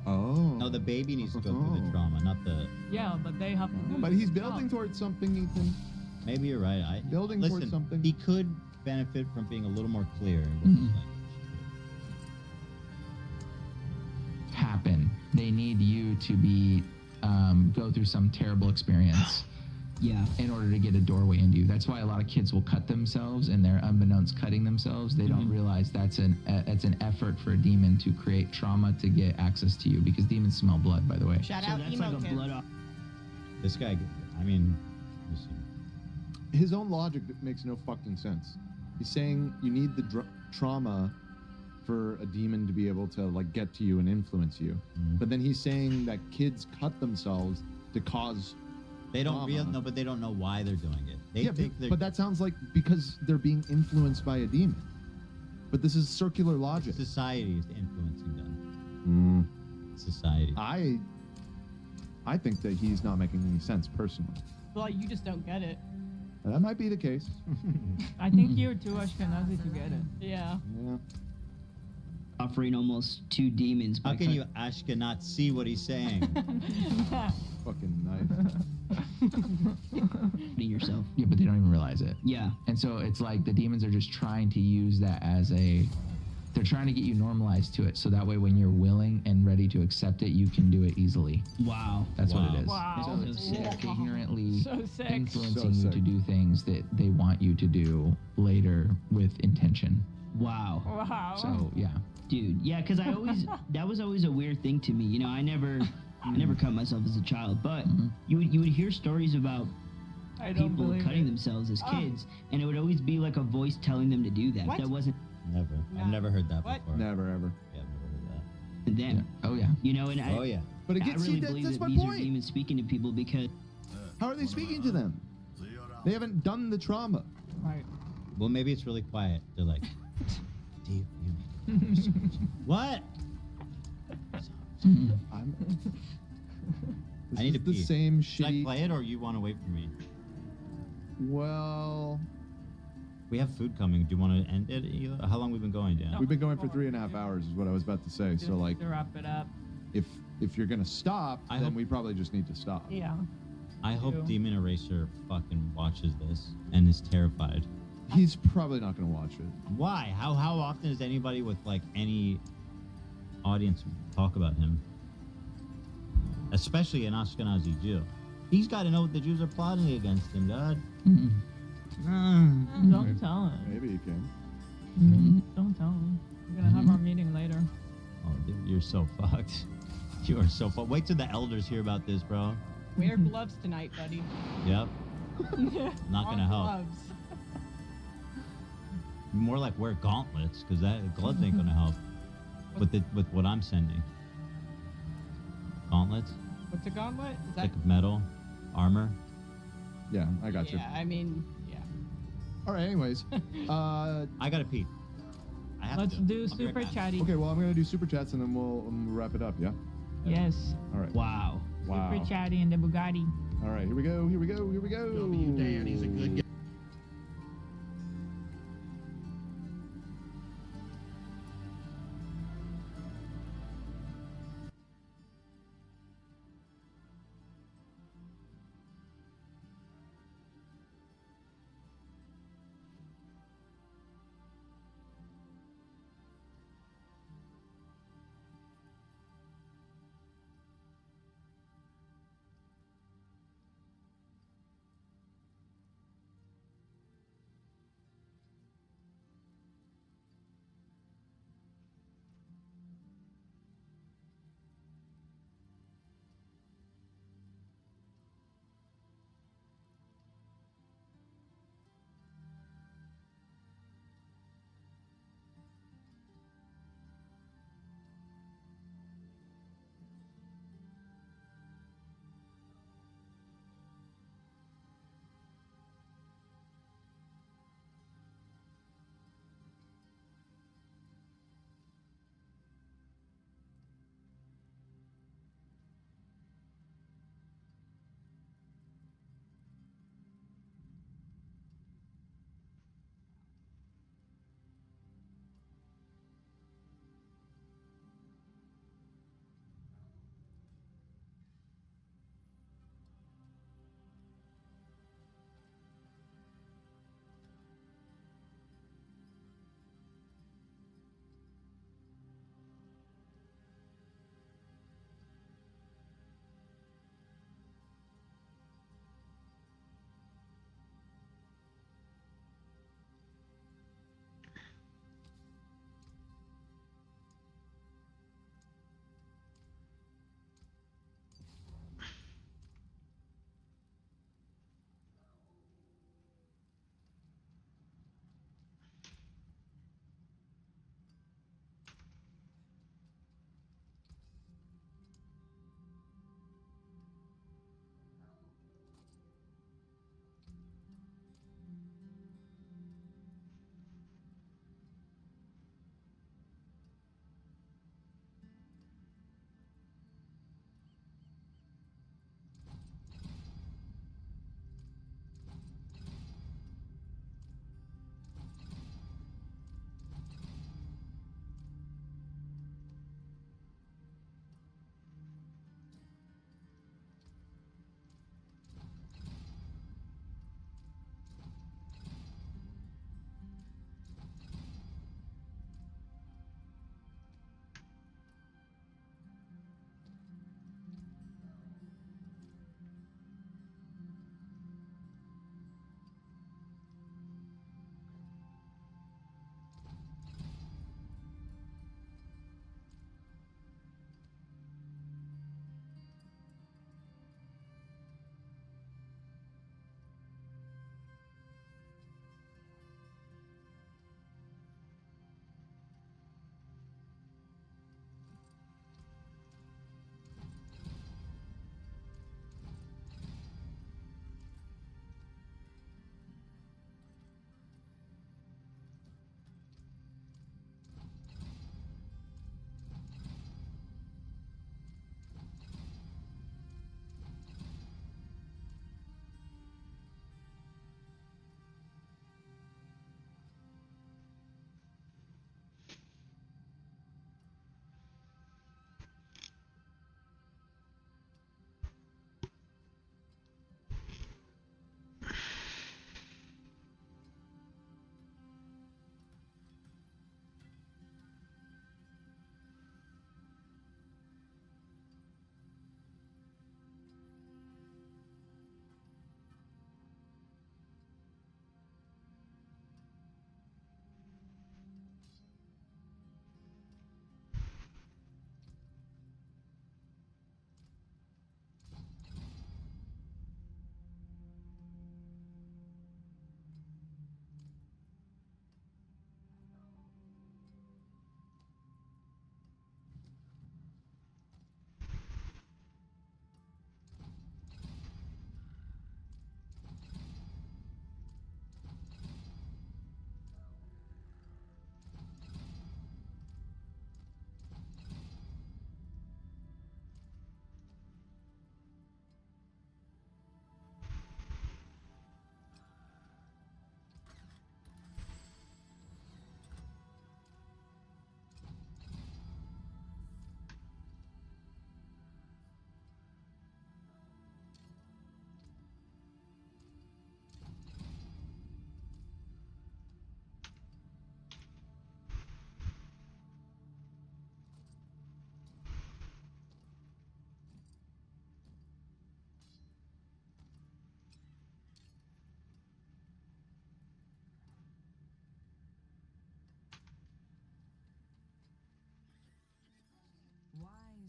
Oh. No, the baby needs to go through the trauma, not the. Yeah, but they have to do But it he's themselves. building towards something, Ethan. Maybe you're right. Building listen, towards something. He could benefit from being a little more clear with his Mhm. language. happen. They need you to be go through some terrible experience Yeah. in order to get a doorway into you. That's why a lot of kids will cut themselves, and they're unbeknownst cutting themselves. They don't realize that's an effort for a demon to create trauma to get access to you, because demons smell blood, by the way. Shout So out that's emo like a kids. blood off. This guy, I mean, you see. His own logic makes no fucking sense. He's saying you need the trauma for a demon to be able to like get to you and influence you. But then he's saying that kids cut themselves to cause They don't trauma. but they don't know why they're doing it. They Yeah, think they're but that sounds like because they're being influenced by a demon. But this is circular logic. society is influencing them. Society. I think that he's not making any sense personally. Well, you just don't get it. That might be the case. I think you're too Ashkenazi to get it. Yeah. Yeah. Offering almost 2 demons. How by can cut- you Ashka not see what he's saying? Fucking nice. cutting yourself? Yeah, but they don't even realize it. Yeah. And so it's like the demons are just trying to use that as they're trying to get you normalized to it, so that way when you're willing and ready to accept it, you can do it easily. Wow. That's what it is. Wow. So it's So sick. they're ignorantly So sick. influencing So you sick. to do things that they want you to do later with intention. Wow. Wow. So yeah. Dude, yeah, because that was always a weird thing to me. You know, I never cut myself as a child, but you would hear stories about I don't people believe cutting it. themselves as kids, and it would always be like a voice telling them to do that. What? That wasn't Never. I've never heard that What? before. Never ever. Yeah, I've never heard that. them. Oh yeah. You know, and Oh yeah. But it I gets really see, believe that's that my these are point. demons speaking to people because How are they speaking to them? They haven't done the trauma. Right. Well, maybe it's really quiet. They're like, deep. What? I'm. This I need is to the pee. same Should I shitty. play it or you want to wait for me? Well, We have food coming. Do you want to end it? Hila? How long we been going, Dan? we've been going for 3.5 hours, is what I was about to say. So like, to wrap it up. if you're gonna stop, I then hope- we probably just need to stop. Yeah. I hope Ew. Demon Eraser fucking watches this and is terrified. He's probably not gonna watch it. Why? How often does anybody with like any audience talk about him? Especially an Ashkenazi Jew. He's got to know what the Jews are plotting against him, God. Don't tell him. Maybe he can. Don't tell him. We're gonna have our meeting later. Oh, dude, you're so fucked. You are so fucked. Wait till the elders hear about this, bro. Wear gloves tonight, buddy. Yep. Not gonna On help. Gloves. More like wear gauntlets, because that gloves ain't gonna help. With what I'm sending. Gauntlets, What's a gauntlet? Is that? like metal, armor. Yeah, I got you. Yeah, I mean, yeah. All right. Anyways, I gotta pee. I have Let's to. do I'll be right super back. chatty. okay. Well, I'm gonna do super chats and then we'll wrap it up. Yeah. Yes. All right. wow. Wow. Super chatty and the Bugatti. All right. Here we go. Here we go. Here we go. Dan, he's a good guy.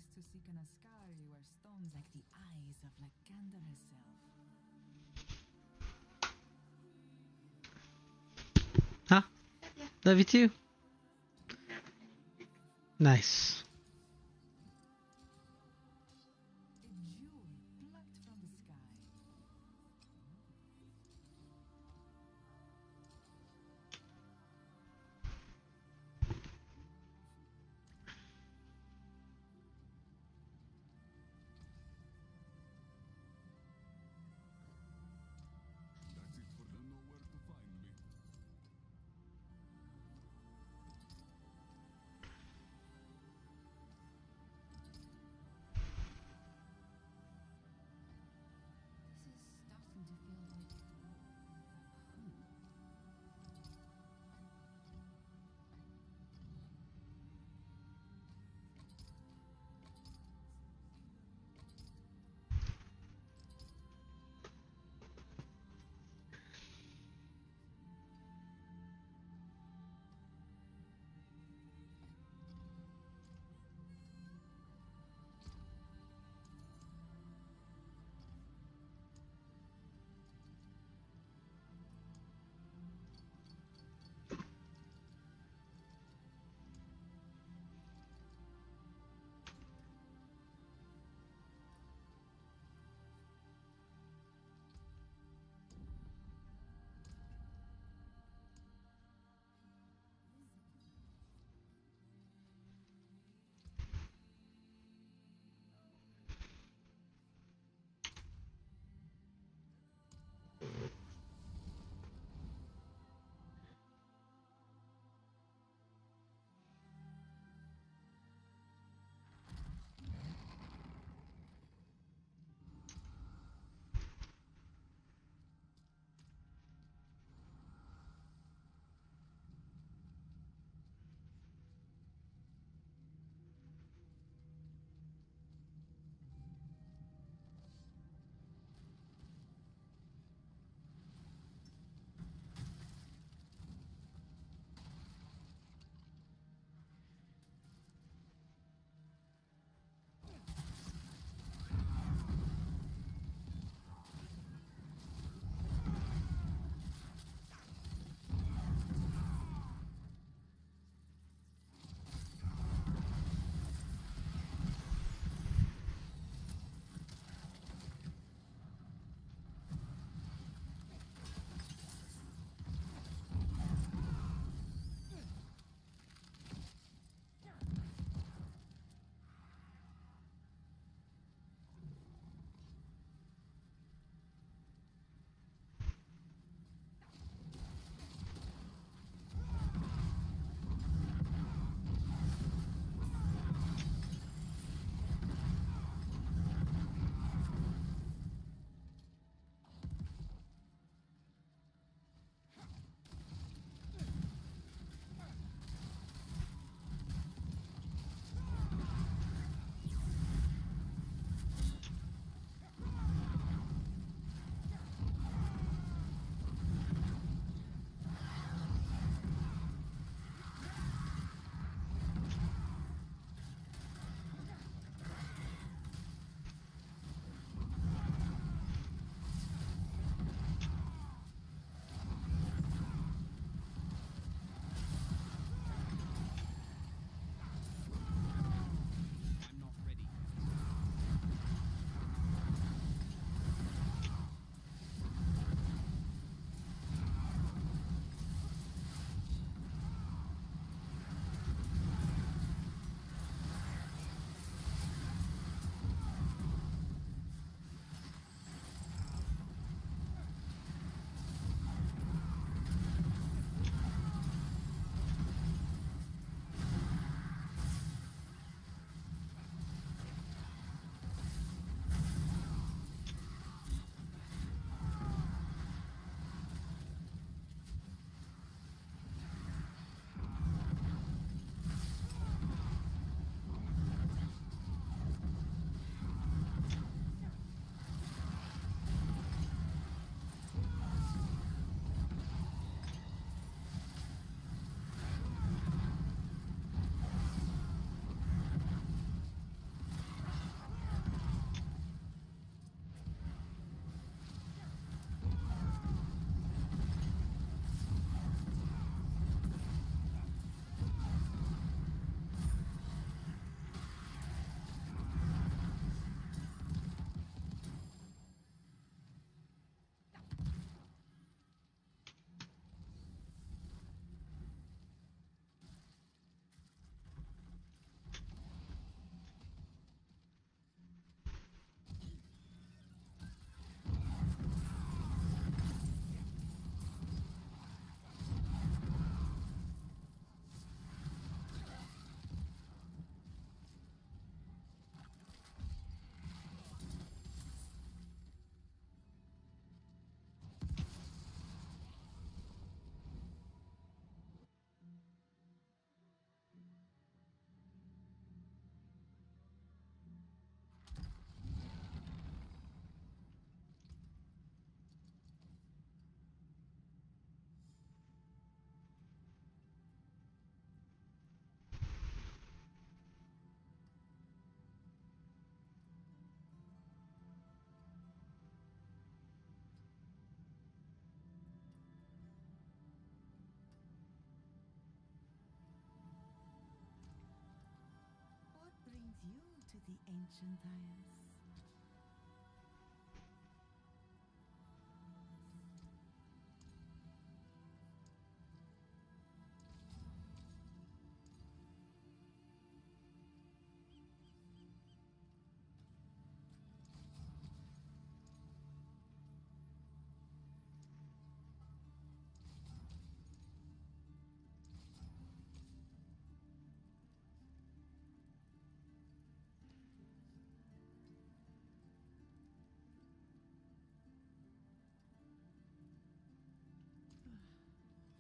is to seek an Ascari where stones like the eyes of Lycander herself. Huh? Love you too. Nice. A jewel plucked from the sky. That's it for them, nowhere to find me. you to the ancient isles.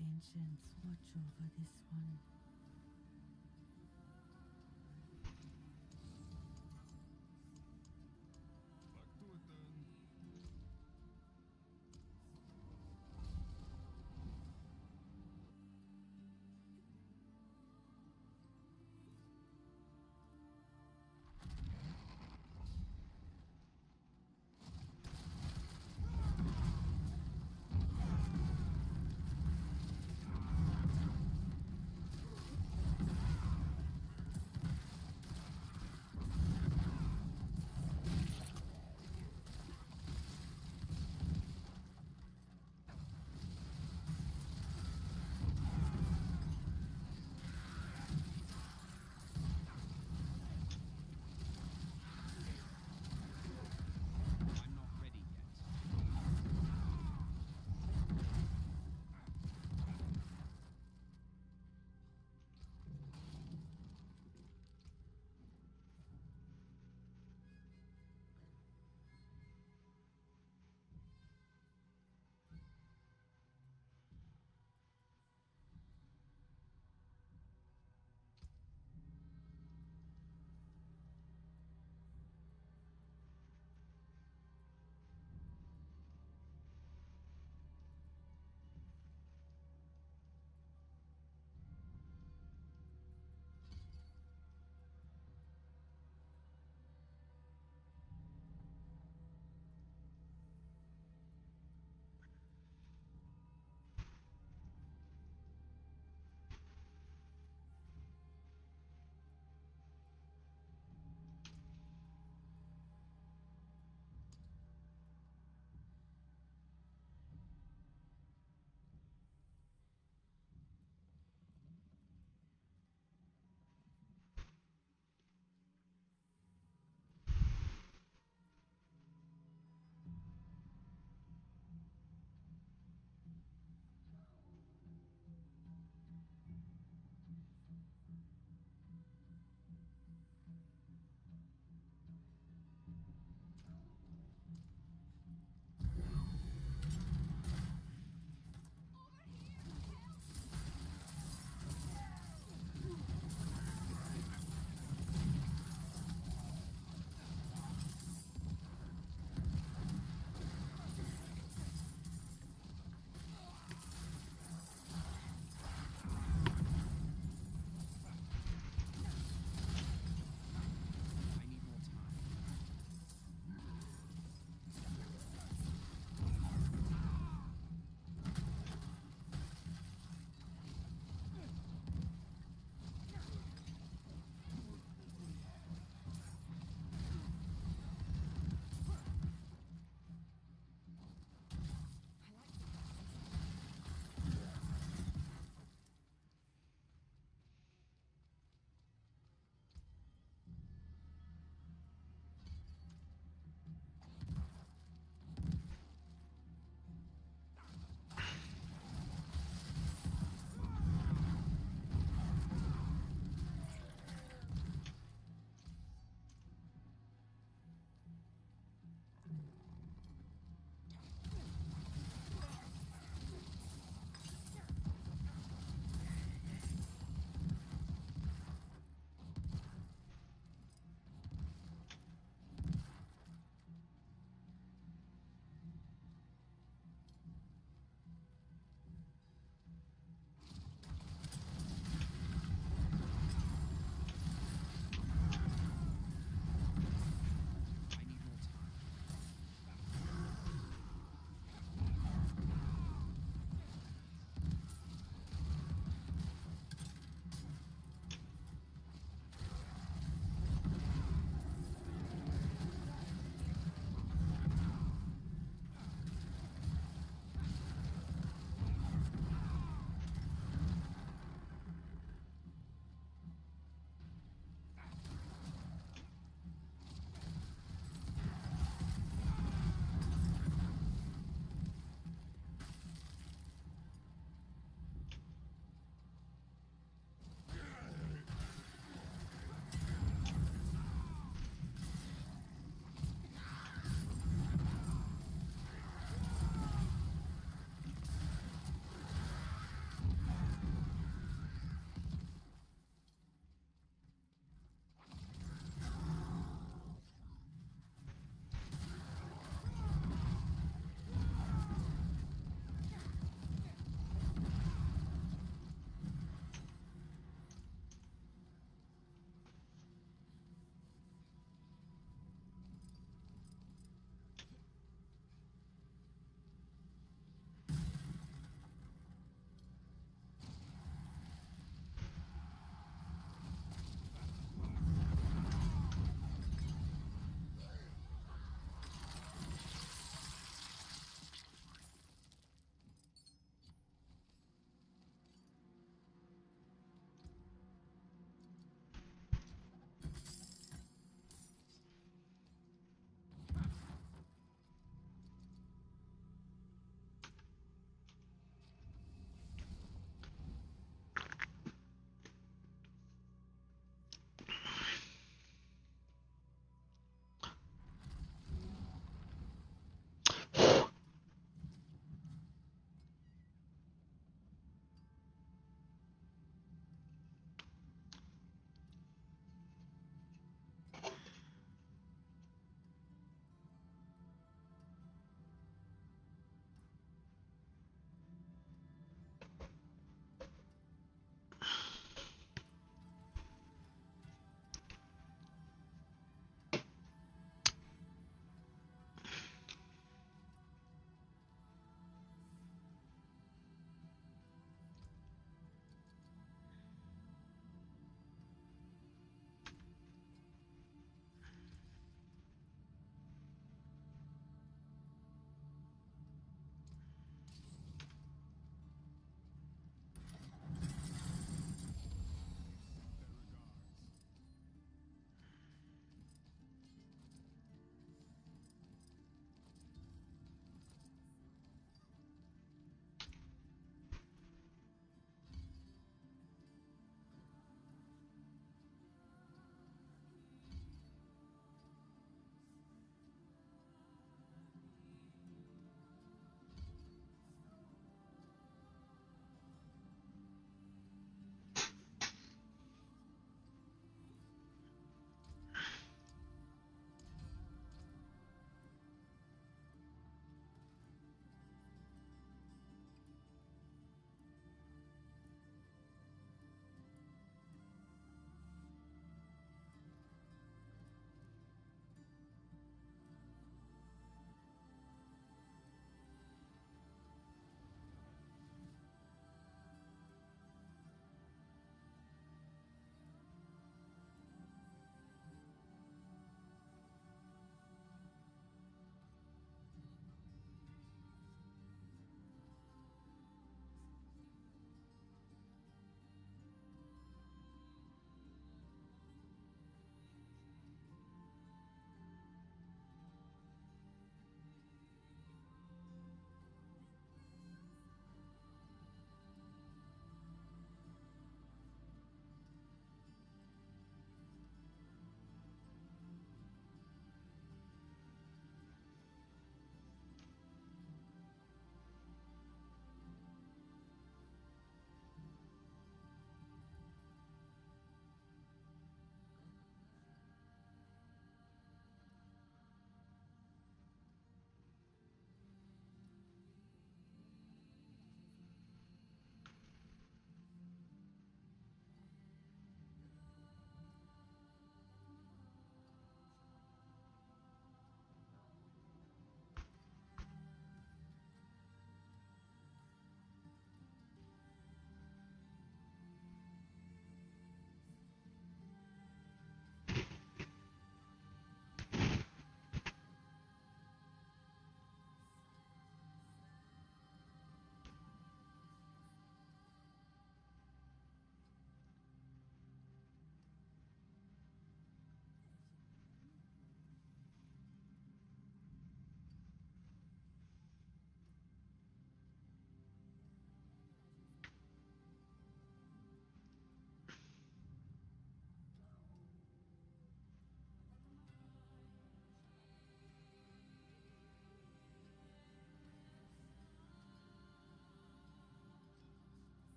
Ancients, watch over this one. Back to it then.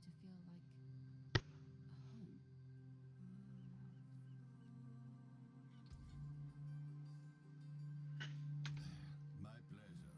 to feel like a home. My pleasure.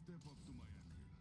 Step up to my end here.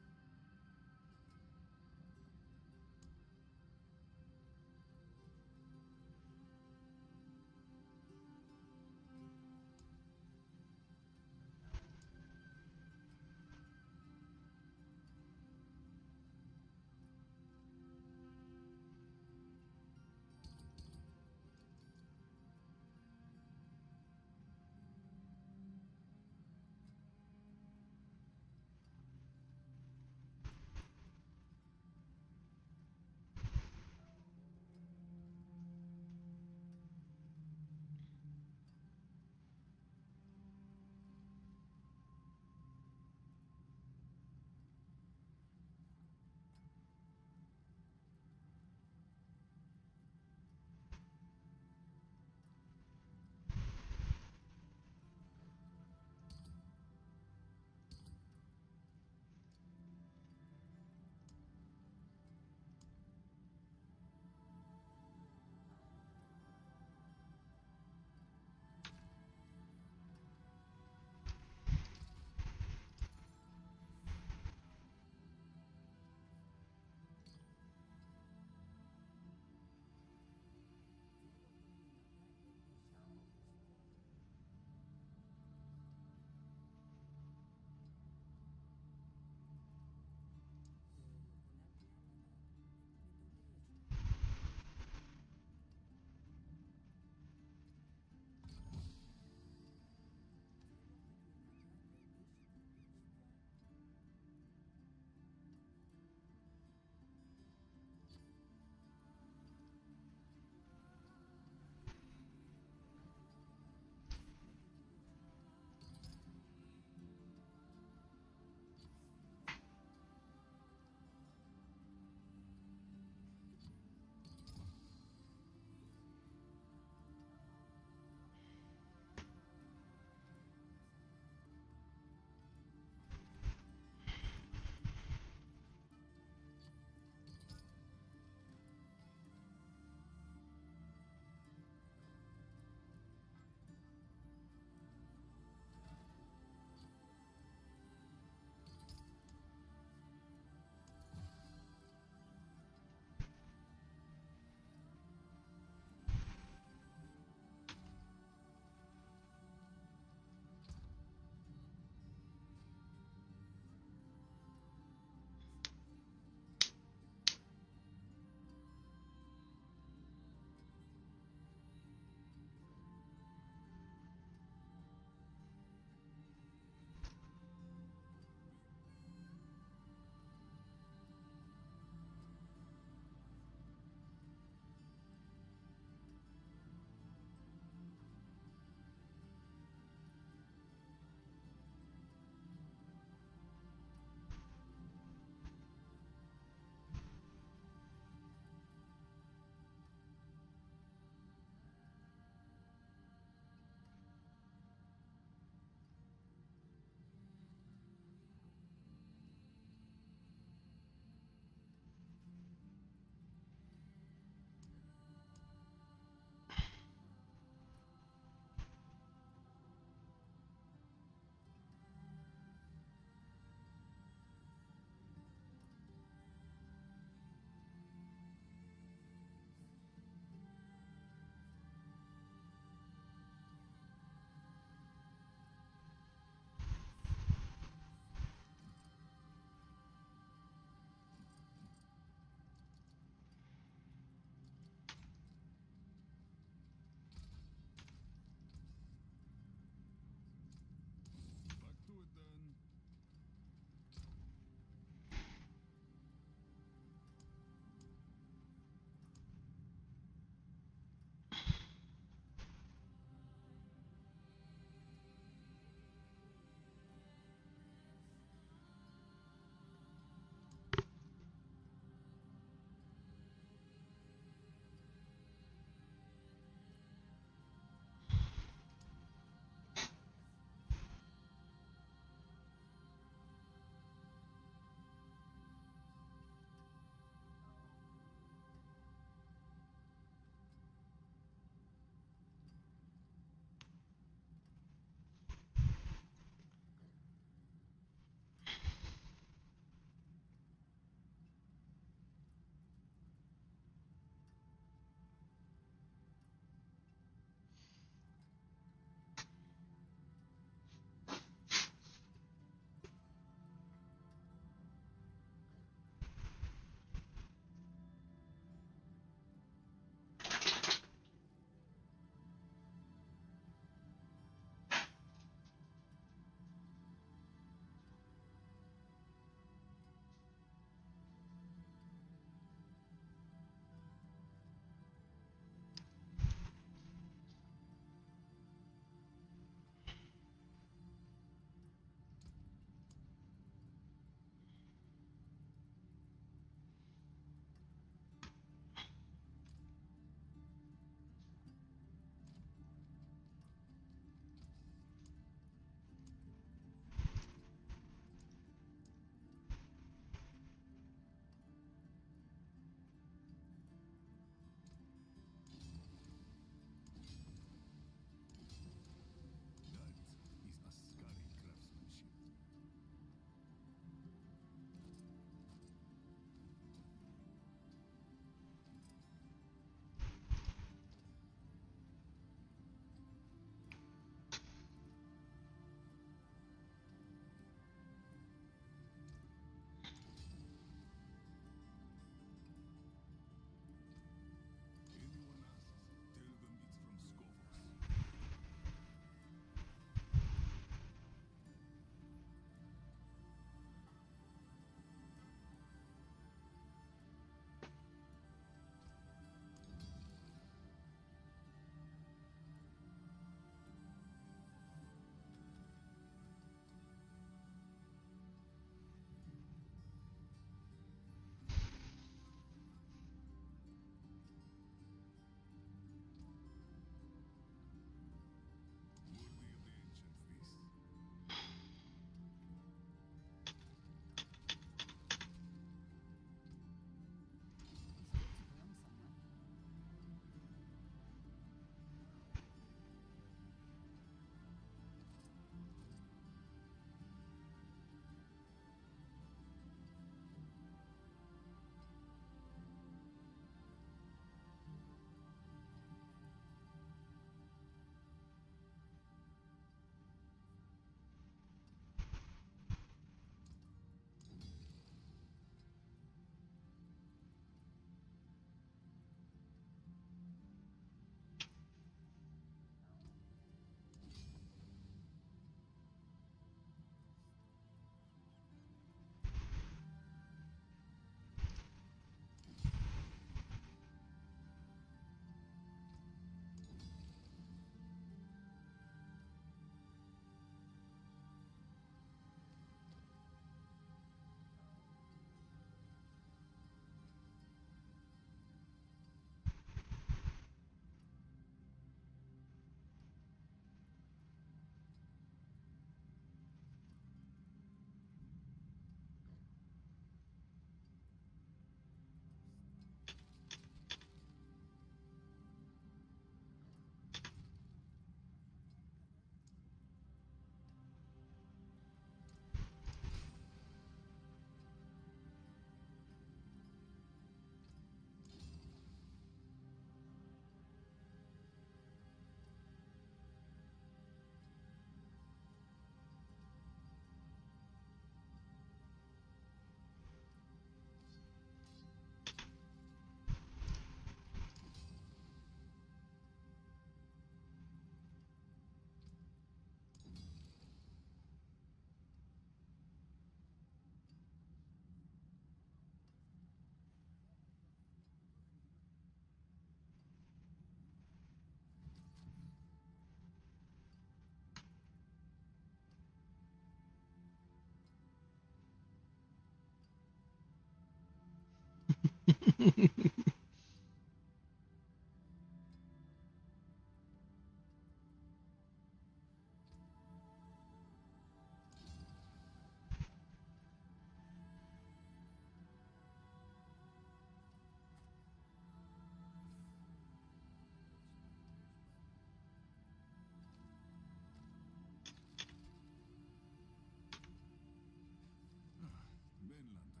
Mainlander,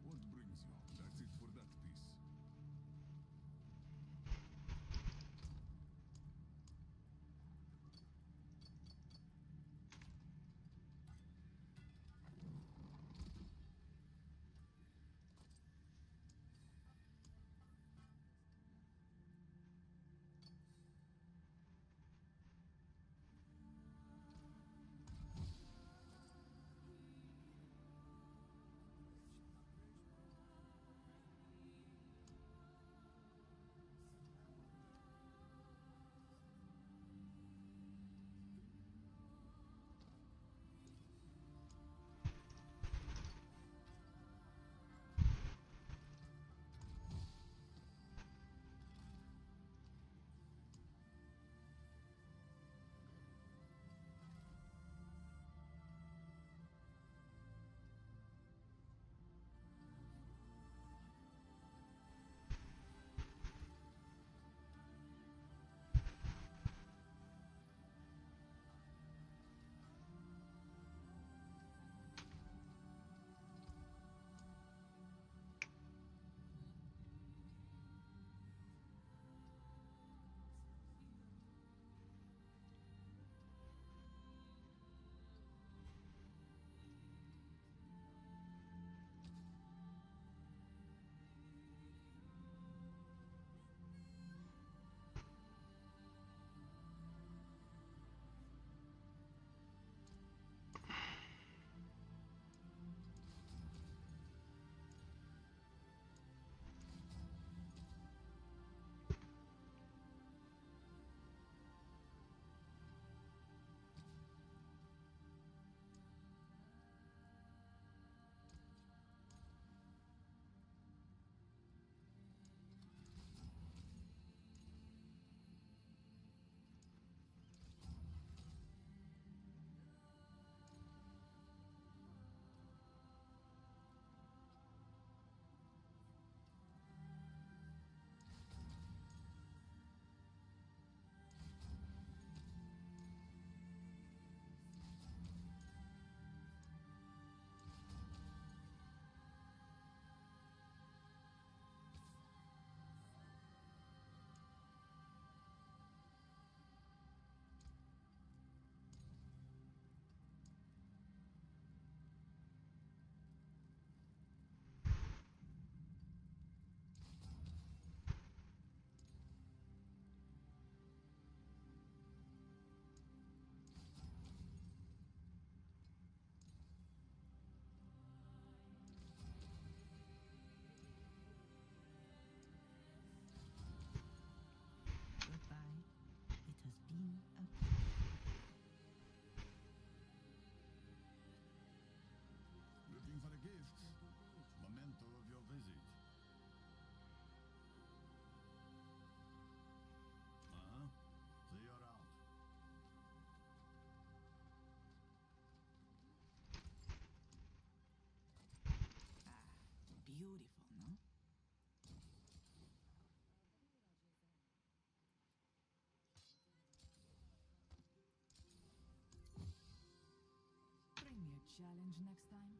what brings you? That's it for that piece. Looking for a gift? Memento of your visit. Uh-huh. See you around. Beautiful, no? Bring me a challenge next time.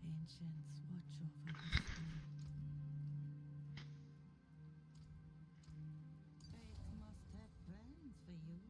Ancients watch over this land. Fate must have plans for you.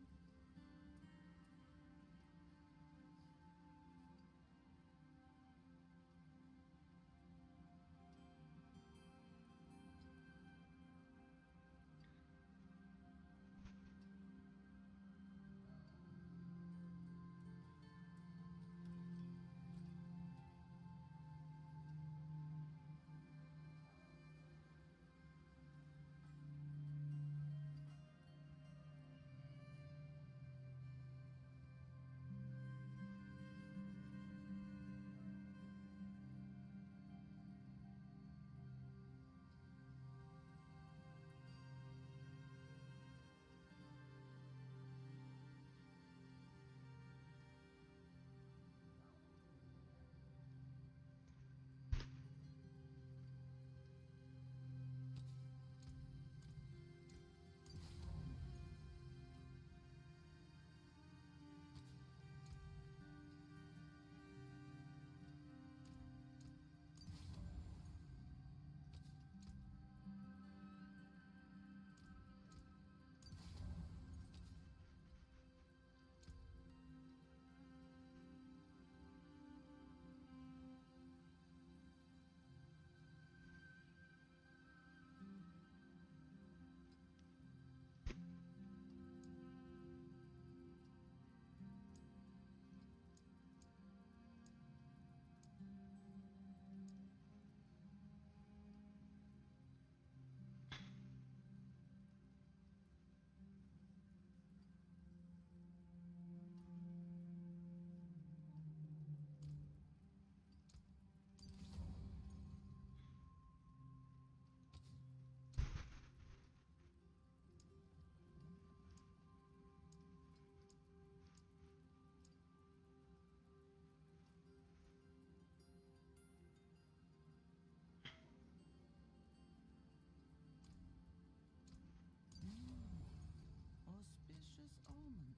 Auspicious omen.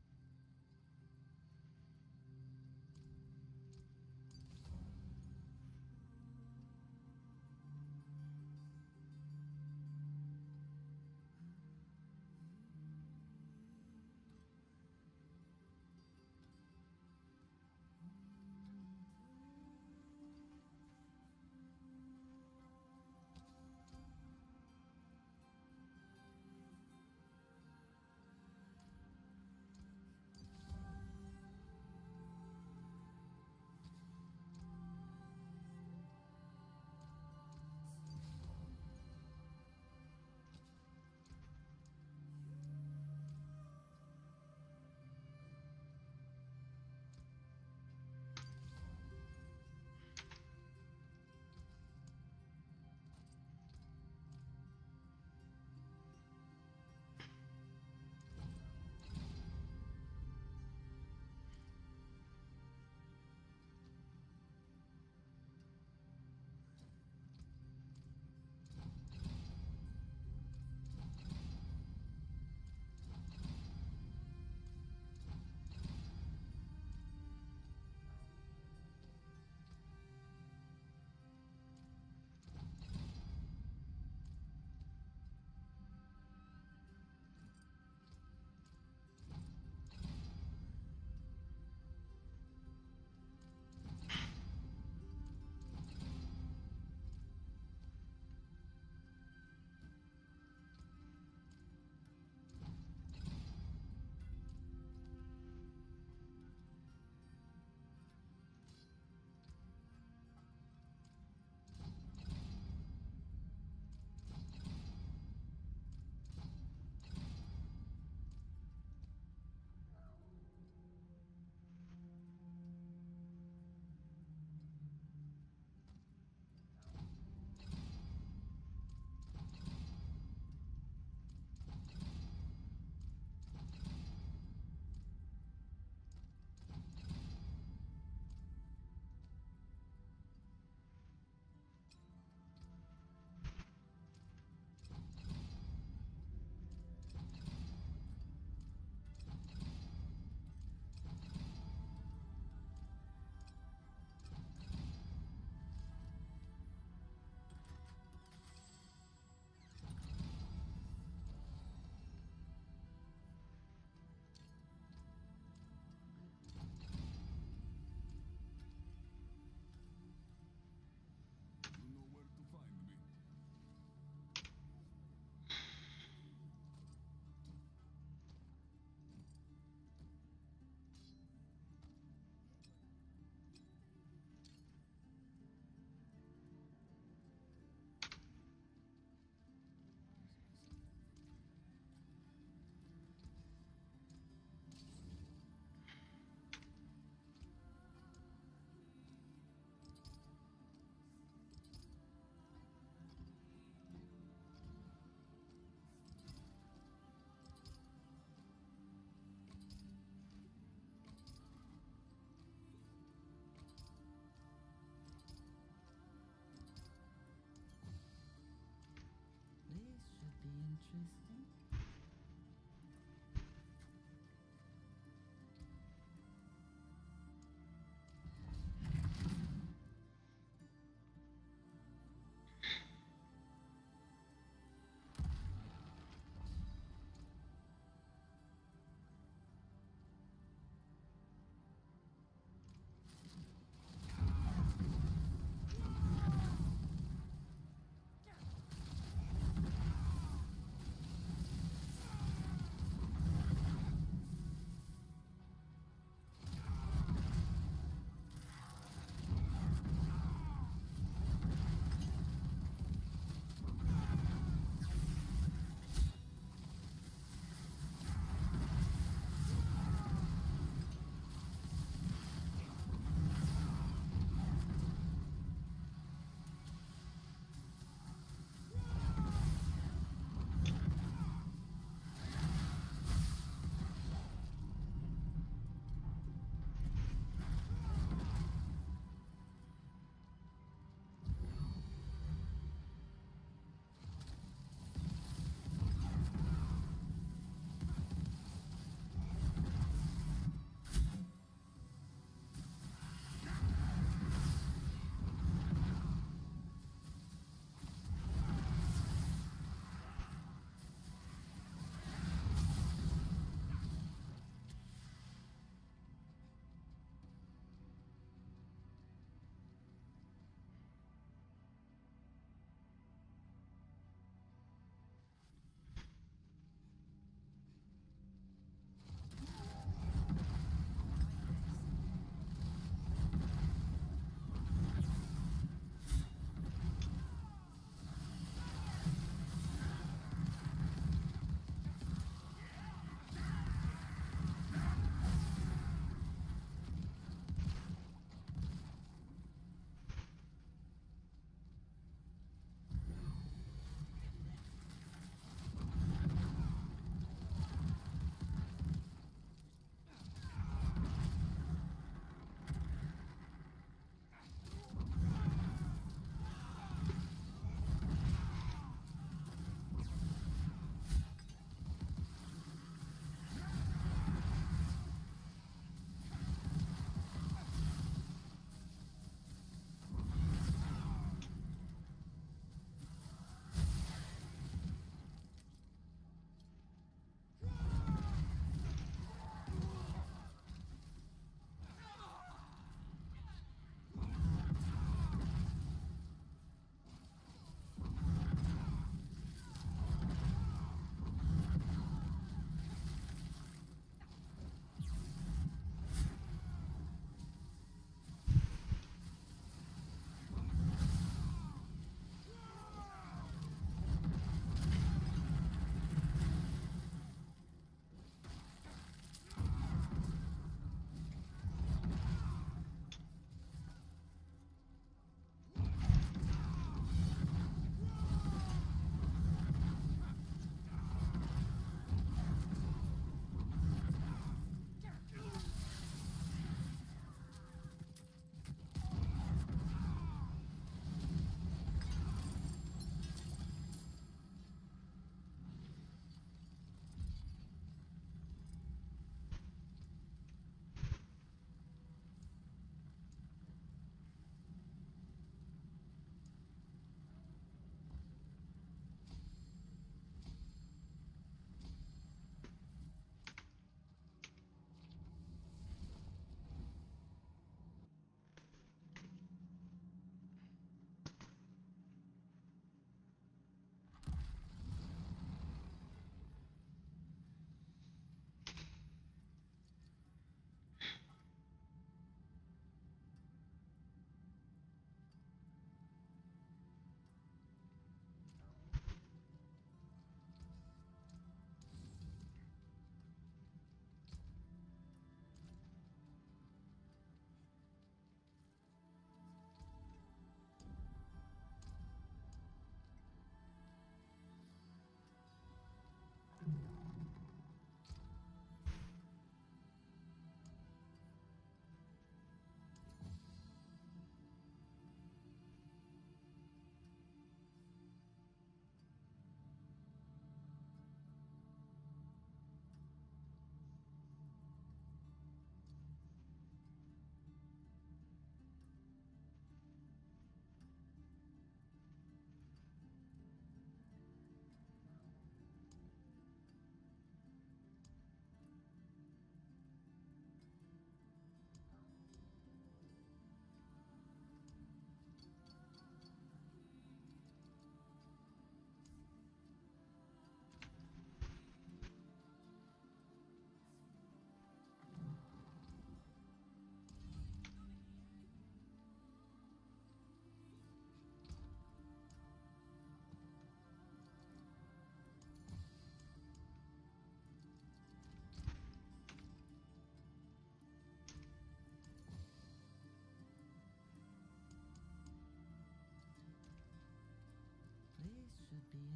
Interesting.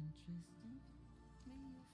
Interesting. May you